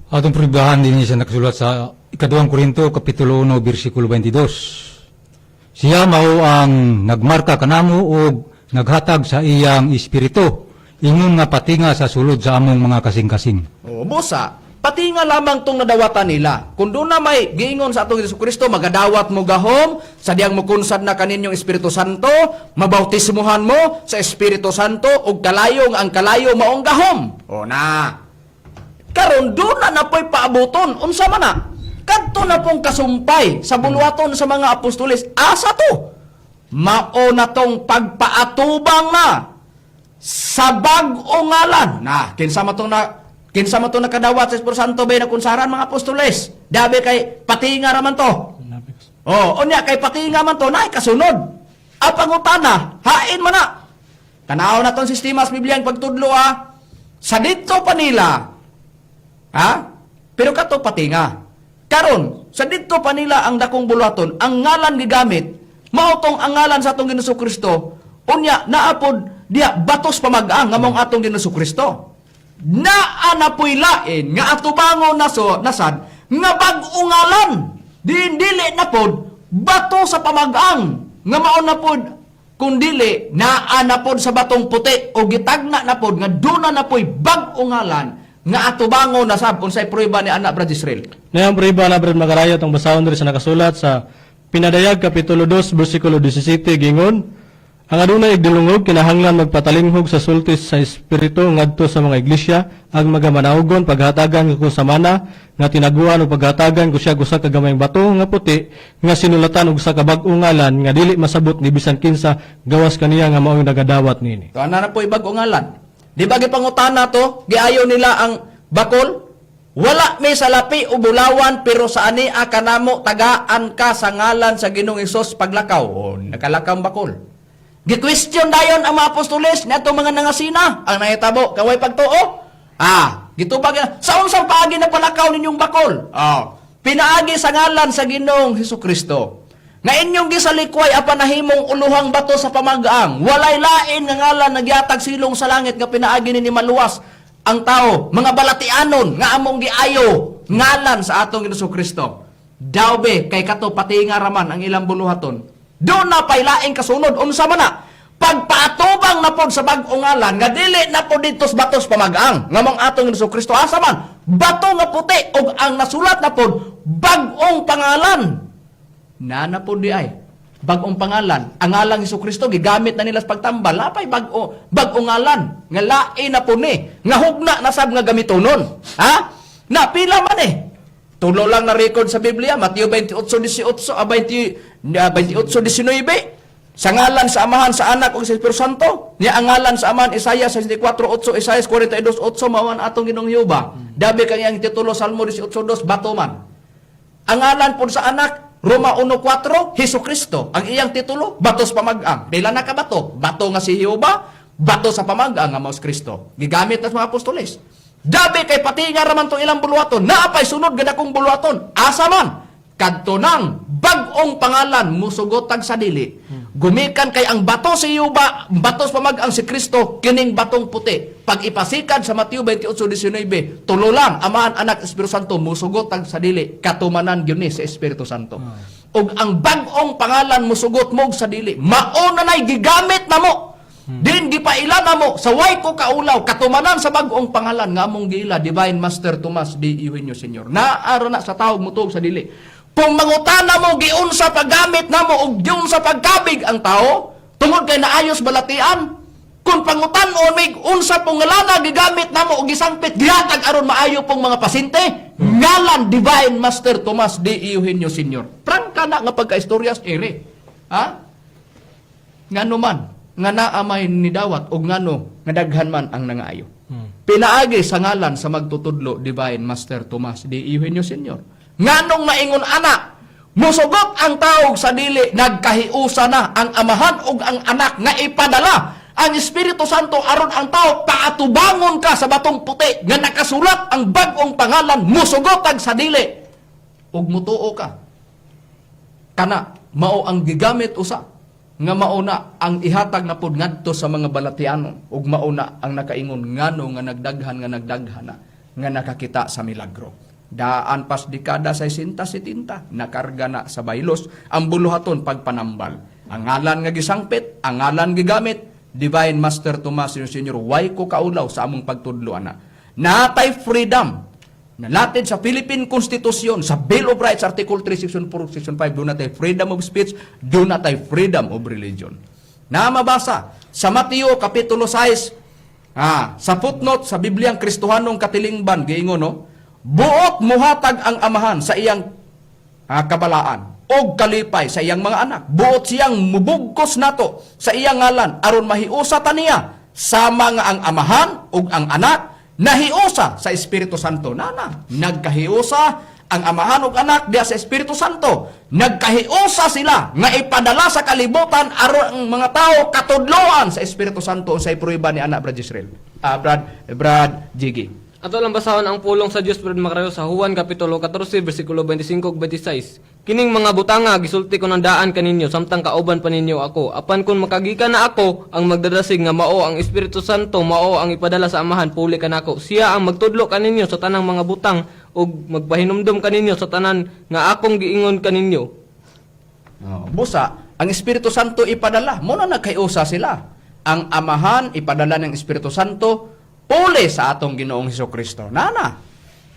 Speaker 5: Atong prubahan din siya nakasulat sa 2 Korinto Kapitulo 1, versikulo 22. Siya mao ang nagmarka kanamo og naghatag sa iyang espiritu. Ingon nga patinga sa sulod sa among mga kasing-kasing.
Speaker 7: Busa, patinga lamang tong nadawatan nila. Kung doon na may giingon sa atong Jesucristo, magadawat mo gahom, sadyang mukunsad na kaninyong Espiritu Santo, mabautismuhan mo sa Espiritu Santo, ug kalayong ang kalayo maong gahom. O na. Karon doon na napoy paabuton. Unsa man na? Kadto na pong kasumpay sa buluaton sa mga apostoles. Asa to? Mao na tong pagpaatubang na sa bag-o ngalan. Kinsa matong nakadawat sa Espiritu Santo bay na kunsaran mga apostoles. Dabi kay patinga raman to. Unya kay patinga man to naay kasunod. Ang pangutana, hain man na. Tanaw na tong sistema sa Biblia ang pagtudlo sa dito pa nila. Pero kato patinga. Karon, sa dito pa nila ang dakong bulaton, ang ngalan gigamit, mao tong ang ngalan sa atong Ginoong Kristo. Unya naapod diya batos pamag-ang nga mong atong Ginoong Kristo. Naanapoy lain nga atubango nasad nga bag-o ngalan. Dili na pod bato sa pamag-ang nga mao na pod kundili naanapod sa batong puti o gitagna na pod nga duna na poy bag-o ngalan nga atubango nasab unsay prueba ni anak Brad Israel.
Speaker 6: Na ang prueba na Brad Macarayo tong basahon diri sa nakasulat sa Pinadayag Kapitulo 2 versikulo 17 gingon, ang adunay igdulungog kinahanglan magpatalinghog sa sultis sa espiritu ngadto sa mga iglesia ang magamanawgon paghatagan ko sa mana nga tinaguan og paghatagan ko siya gusa ka gamayng bato nga puti nga sinulatan og sa kabag-o ngalan nga dili masabot ni bisan kinsa gawas kaniya nga mao'y nagadawat nini.
Speaker 7: To ana na po ibag-o ngalan. Di ba gipangutana to, giayo nila ang bakol? Wala may salapi o bulawan, pero sa ani kanamo tagaan ka sa ngalan sa Ginoong Hesus paglakaw. O, nakalakaw bakol. Gi-question dayon ang mga apostoles na itong mga nangasina. Ang nangitabo, kaway pagtuo. Gitubag sa unsang paagi na palakaw ninyong bakol. Pinaagi sa ngalan sa Ginoong Hesukristo. Nga inyong gisalikway apanahimong uluhang bato sa pamagaang. Walay lain nga ngalan nagyatag silong sa langit nga pinaagi ni maluwas ang tao, mga balatianon nga among giayo ngalan sa atong Hesukristo. Dawbe kay kato pati nga raman ang ilang buluhaton. Doon na pailaing kasunod unsa man na pagpaatubang na pod sa bag-ong ngalan nga dili na pod dito sa batos pamagaang ngamong atong Hesukristo asa man bato nga puti ug ang nasulat na pod bag-ong pangalan. Na pod di ay bag-ong pangalan. Ang ngalang Hesukristo gigamit na nila sa pagtambal. Lapay bag-ong ngalan nga lain na po ni nga hugna na sab nga gamitonon. Na pila man tulo lang na record sa Biblia, Mateo 28:18 28:19. Sa ngalan sa Amahan, sa Anak ug sa Espiritu Santo. Niya ang ngalan sa Amahan, Isaiah 64:8, Isaiah 42:8 mao atong Ginoong Jehova. Dabi kang iyang titulo Salmo 18:2 bato man. Ang ngalan po sa Anak, Roma 1:4, Hesukristo. Ang iyang titulo, batos pamag-ang. Pila na ka bato? Bato nga si Jehova, bato sa pamag-ang nga Maos Kristo. Gigamit na sa mga apostoles. Dabi kay pati nga raman tong ilang buluhaton, naapay sunod gid akong buluhaton. Asa man? Kadto nang bag-ong pangalan musugotag sa dili. Gumikan kay ang bato si Jehova, batos pamag-ang si Kristo, kining batong puti. Pag ipasikad sa Mateo 28:19, tulo lang, Amahan, Anak, Espiritu Santo, musugotag sa dili, katumanan gyud ni sa Espiritu Santo. Ug ang bag-ong pangalan musugot mo sa dili, mao na nay gigamit namo. Din gipaila namo sa way ko kaulaw katumanan sa bag-ong pangalan nga among giila Divine Master Tomas D. Eugenio Sr. Naaro na sa tawag mutog sa dili. Kung mangutana mo giunsa paggamit namo ug giunsa pagkabig ang tao tungod kay naayos balatian. Kung pangutan o may unsa pong ngalana gigamit namo og gisangpit gihatag aron maayo pong mga pasyente ngalan Divine Master Tomas D. Eugenio Sr. Prangka na nga pagkaistoryas ere. Ngano man nga naamay ni dawat og ngano nga daghan man ang nangaayo. Pinaagi sa ngalan sa magtutudlo Divine Master Tomas D. Eugenio Sr. Nganong maingon ana musugot ang tawag sa dili nagkahiusa na ang Amahan ug ang Anak nga ipadala ang Espiritu Santo aron ang tao paatubangon ka sa batong puti nga nakasulat ang bag-ong pangalan musugotag sa dili ug mutuo ka kana mao ang gigamit usa nga mauna ang ihatag na pod ngadto sa mga balatianon ug mauna ang nakaingon ngano nga nagdaghan nga nakakita sa milagro. Daan pas dekada 60-70 nakarga na sa baylos ang buluhaton pagpanambal. Ang ngalan nga gisangpit, ang ngalan gigamit Divine Master Tomas Sr. Way ko kaulaw sa among pagtudlo ana. Natay freedom nalatid sa Philippine Constitution, sa Bill of Rights, Article 3, Section 4, Section 5, doon natay freedom of speech, doon natay freedom of religion. Na mabasa sa Mateo Kapitulo 6, sa footnote sa Bibliang Kristohanong Katilingban, giingon buot muhatag ang Amahan sa iyang kabalaan, og kalipay sa iyang mga anak. Buot siyang mubugkos nato sa iyang ngalan, aron mahiusa taniya, sama nga ang Amahan ug ang Anak, nahiusa sa Espiritu Santo. Nagkahiusa ang Amahan ug Anak diya sa Espiritu Santo. Nagkahiusa sila nga ipadala sa kalibutan aron ang mga tao katudloan sa Espiritu Santo sa ipruiba ni Anak Brad Israel. Brad Jiggy.
Speaker 3: Ato lang basahon ang pulong sa Dios Brad Macarayo sa Juan Kapitulo 14 versikulo 25 ug 26. Kining mga butanga gisulti ko ng daan kaninyo samtang kauban pa ninyo ako. Apan kun makagikan na ako ang magdadasig nga mao ang Espiritu Santo, mao ang ipadala sa Amahan, puli kanako. Siya ang magtudlo kaninyo sa tanang mga butang ug magpahinumdom kaninyo sa tanan nga akong giingon kaninyo.
Speaker 7: Busa, ang Espiritu Santo ipadala. Muna nagkaiusa sila. Ang Amahan ipadala ng Espiritu Santo puli sa atong Ginoong Hesukristo.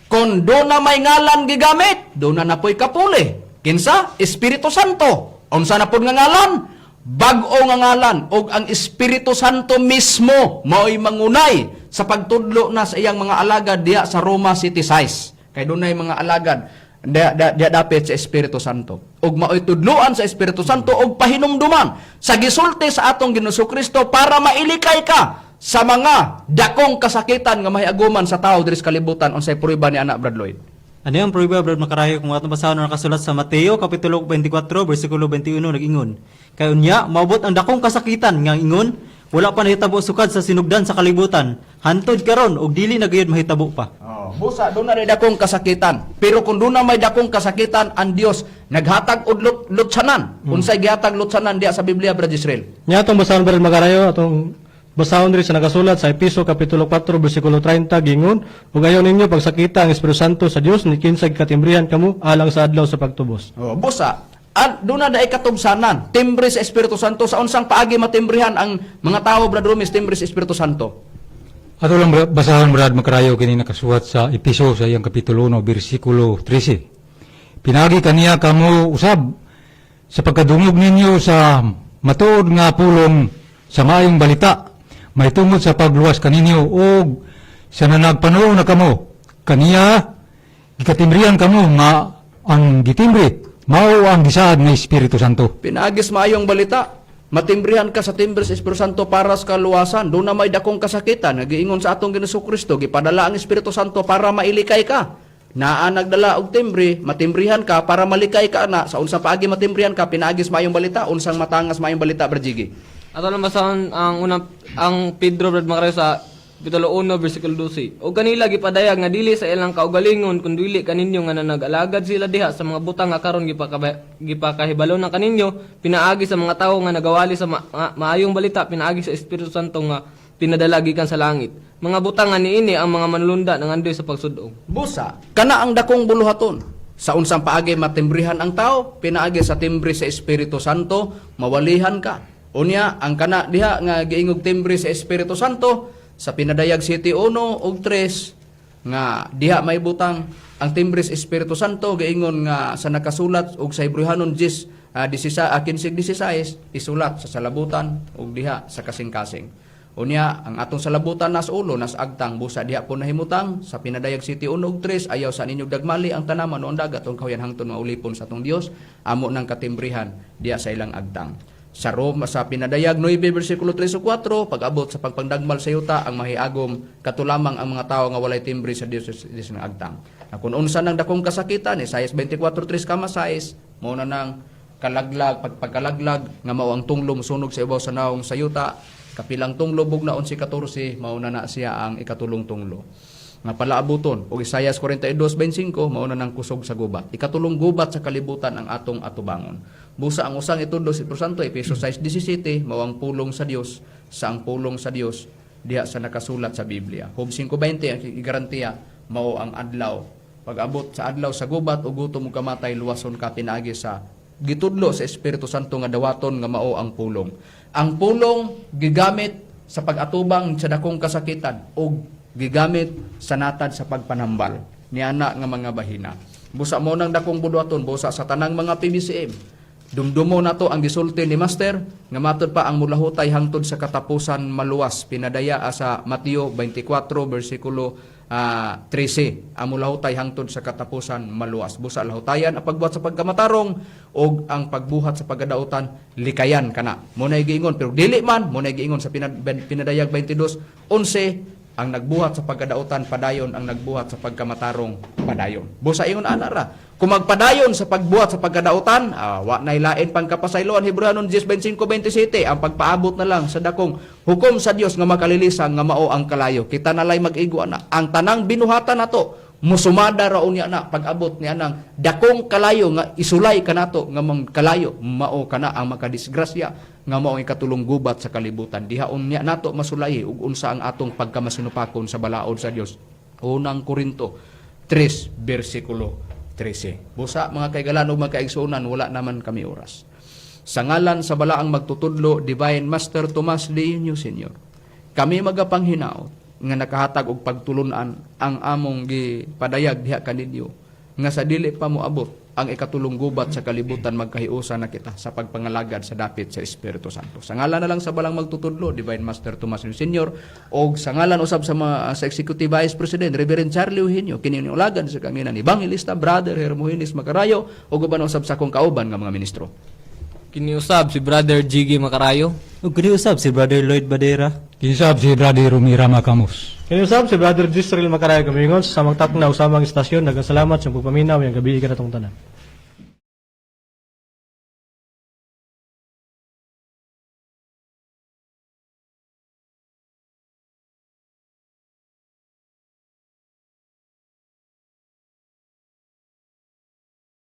Speaker 7: Kung doon na may ngalan gigamit, doon na napoy kapuli. Kinsa? Espiritu Santo. Unsa na pod nga ngalan? Bag-o nga ngalan. O ang Espiritu Santo mismo mao'y mangunay sa pagtudlo na sa iyang mga alagad diya sa Roma City 6. Kay doon na mga alagad diya dapit sa Espiritu Santo. Og mao'y tudloan sa Espiritu Santo og pahinumduman sa gisulti sa atong Ginoong Kristo para mailikay ka sa mga dakong kasakitan nga mahiaguman sa tao diri sa kalibutan unsay prueba ni ana Brad Lloyd?
Speaker 4: Ano yung prueba, Brad Makarayo, kung atong basahon na nakasulat sa Mateo, Kapitulo 24, versikulo 21, nag-ingon. Kaya unya, maabot ang dakong kasakitan, nga ingon, wala pa nahitabo sukad sa sinugdan sa kalibutan. Hantod karon og dili na gayud mahitabo pa.
Speaker 7: Busa, doon na rin dakong kasakitan. Pero kung doon na may dakong kasakitan, ang Dios naghatag og lutsanan. Unsay gihatag lutsanan diya sa Biblia, Brad Israel?
Speaker 6: Nya atong basahon Brad Makarayo, atong basahon diri sa nakasulat sa Episo Kapitulo 4 bersikulo 30 gingon, ug ayon ninyo pagsakita ang Espiritu Santo sa Dios ni kinsay katimbrihan kamo alang sa adlaw sa pagtubos.
Speaker 7: Busa, at doon na daay katubsanan, timbre sa Espiritu Santo. Sa unsang paagi matimbrihan ang mga tao, Brad Rumis, timbre sa Espiritu Santo?
Speaker 5: Ato lang basahon Brad Makarayo kini nakasuwat sa Episo sa iyang kapitulo 1 bersikulo 13. Pinagi kaniya kamo usab sa pagkadungog ninyo sa matuod nga pulong sa maayong balita, may tungod sa pagluwas kaninyo o sa nanagpanuo na kamo. Kaniya, gikatimbrihan kamo nga ang gitimbre, mao ang gisaad ng Espiritu Santo.
Speaker 7: Pinagis maayong balita. Matimbrihan ka sa timbre sa Espiritu Santo para sa kaluwasan. Doon na may dakong kasakitan. Nagiingon sa atong Ginoong Kristo, gipadala ang Espiritu Santo para mailikay ka. Naa nagdala og timbre, matimbrihan ka para malikay ka na. Sa unsang paagi matimbrihan ka, pinagis maayong balita. Unsang matangas maayong balita, Brajigi.
Speaker 3: Ato lang basahon ang Pedro Brad Makarayo sa Kapitulo 1 versikulo 12. O kanila gipadayag nga dili sa ilang kaugalingon kun dili kaninyo nga nag-alagad sila diha sa mga butang nga karon gipakahibalo na kaninyo, pinaagi sa mga tawo nga nagawali sa maayong balita, pinaagi sa Espiritu Santo nga pinadala gikan sa langit. Mga butang nga niini ang mga manlunda nang andoy sa pagsudong.
Speaker 7: Busa, kana ang dakong buluhaton. Sa unsang paagi matimbrihan ang tao, pinaagi sa timbre sa Espiritu Santo, mawalihan ka. Unya, ang kana diha nga giingog timbre sa Espiritu Santo, sa pinadayag 7:1 ug 3 nga diha may butang ang timbre sa Espiritu Santo giingon nga sa nakasulat ug sa Hebrehanon 15:16 isulat sa salabutan ug diha sa kasing-kasing. Unya ang atong salabutan nas ulo nas agtang busa diha po nahimutang sa pinadayag 7:1 ug 3 ayaw sa ninyong dagmali ang tanaman o ang dagat ug kahuyan hangtod maulipon sa atong Dios amo nang katimbrihan diha sa ilang agtang. Sa Roma, sa pinadayag 9 versikulo 3 o 4, pag-abot sa pagpangdagmal sa yuta, ang mahiagom, katulamang ang mga tao nga walay timbre sa Dios ng agtang. Kung unsa nang dakong kasakitan, Isaias 24:3 kama 6, mao na nang kalaglag, pagkalaglag, nga mao ang tunglom sunog sa ibaw sa naong sa yuta, kapilang tunglo bugna 11:14, mao na siya ang ikatulong tunglo. Nga palaabuton, o Isaias 42:25, mao na nang kusog sa gubat. Ikatulong gubat sa kalibutan ang atong atubangon. Busa ang usang itundo sa Espiritu Santo, Efeso 6:17, mao ang pulong sa Dios, sa ang pulong sa Dios diha sa nakasulat sa Biblia. Job 5:20 ang igarantiya mao ang adlaw. Pag-abot sa adlaw sa gubat ug gutom ug kamatay, luwason ka pinaagi sa gitudlo sa Espiritu Santo nga dawaton nga mao ang pulong. Ang pulong gigamit sa pag-atubang sa dakong kasakitan ug gigamit sa natad sa pagpanambal niana nga mga bahina. Busa mo nang dakong buduaton, busa sa tanang mga PBCM. Dumdumo na to ang gisulti ni Master, nga matod pa ang mulahutay hangtod sa katapusan maluwas. Pinadaya sa Mateo 24, versikulo 13. Ang mulahutay hangtod sa katapusan maluwas. Busa lahutayan ang pagbuhat sa pagkamatarong, o ang pagbuhat sa paggadautan, likayan kana. Muna'y giingon, pero dili man, muna'y giingon sa pinadayag 22:11, ang nagbuhat sa pagkadautan, padayon. Ang nagbuhat sa pagkamatarong, padayon. Busa ingon anara. Kung magpadayon sa pagbuhat sa pagkadautan, wa nay lain pang kapasayloan. Hebrehanon 10:25-27, ang pagpaabot na lang sa dakong hukom sa Dios nga makalilisan nga mao ang kalayo. Kita nalay mag-igo na. Ang tanang binuhatan nato, musumada raon niya na pag-abot niya nang dakong kalayo nga isulay kanato nga mga kalayo, mao kana ang makadisgrasya nga mao ang katulong gubat sa kalibutan. Dihaon niya nato masulay ug unsa ang atong pagkamasinupakon sa balaod sa Dios. Unang Korinto 3 versikulo 13. Busa mga kaigalan ug mga kaigsuonan, wala naman kami oras. Sa ngalan sa balaang magtutudlo, Divine Master Tomas Leonio Sr., kami magapanghinaot nga nakahatag og pagtulunan ang among gipadayag diha kaninyo nga sa dili pa moabot ang ikatulong gubat sa kalibutan, magkahiusa na kita sa pagpangalagad sa dapit sa Espiritu Santo. Sa ngalan na lang sa balang magtutudlo, Divine Master Tomas Leonio Sr., o sa ngalan usab sa Executive Vice President Reverend Charlie Eugenio, kiniulagan sa kanginan ni Evangelista Brother Hermogenes Macarayo, o guban usab sa akong kauban nga mga ministro.
Speaker 3: Kiniusab si Brother Jiggy Macarayo.
Speaker 4: Ug kini usab si Brother Lloyd Badera.
Speaker 5: Kinsab si Brother Rumirama Camus.
Speaker 6: Kinusab si Brother Gisrel Macarayo kamingon sa samang takna usamang istasyon. Nagasalamat sa pagpaminaw yung gabi ka na tong tanan.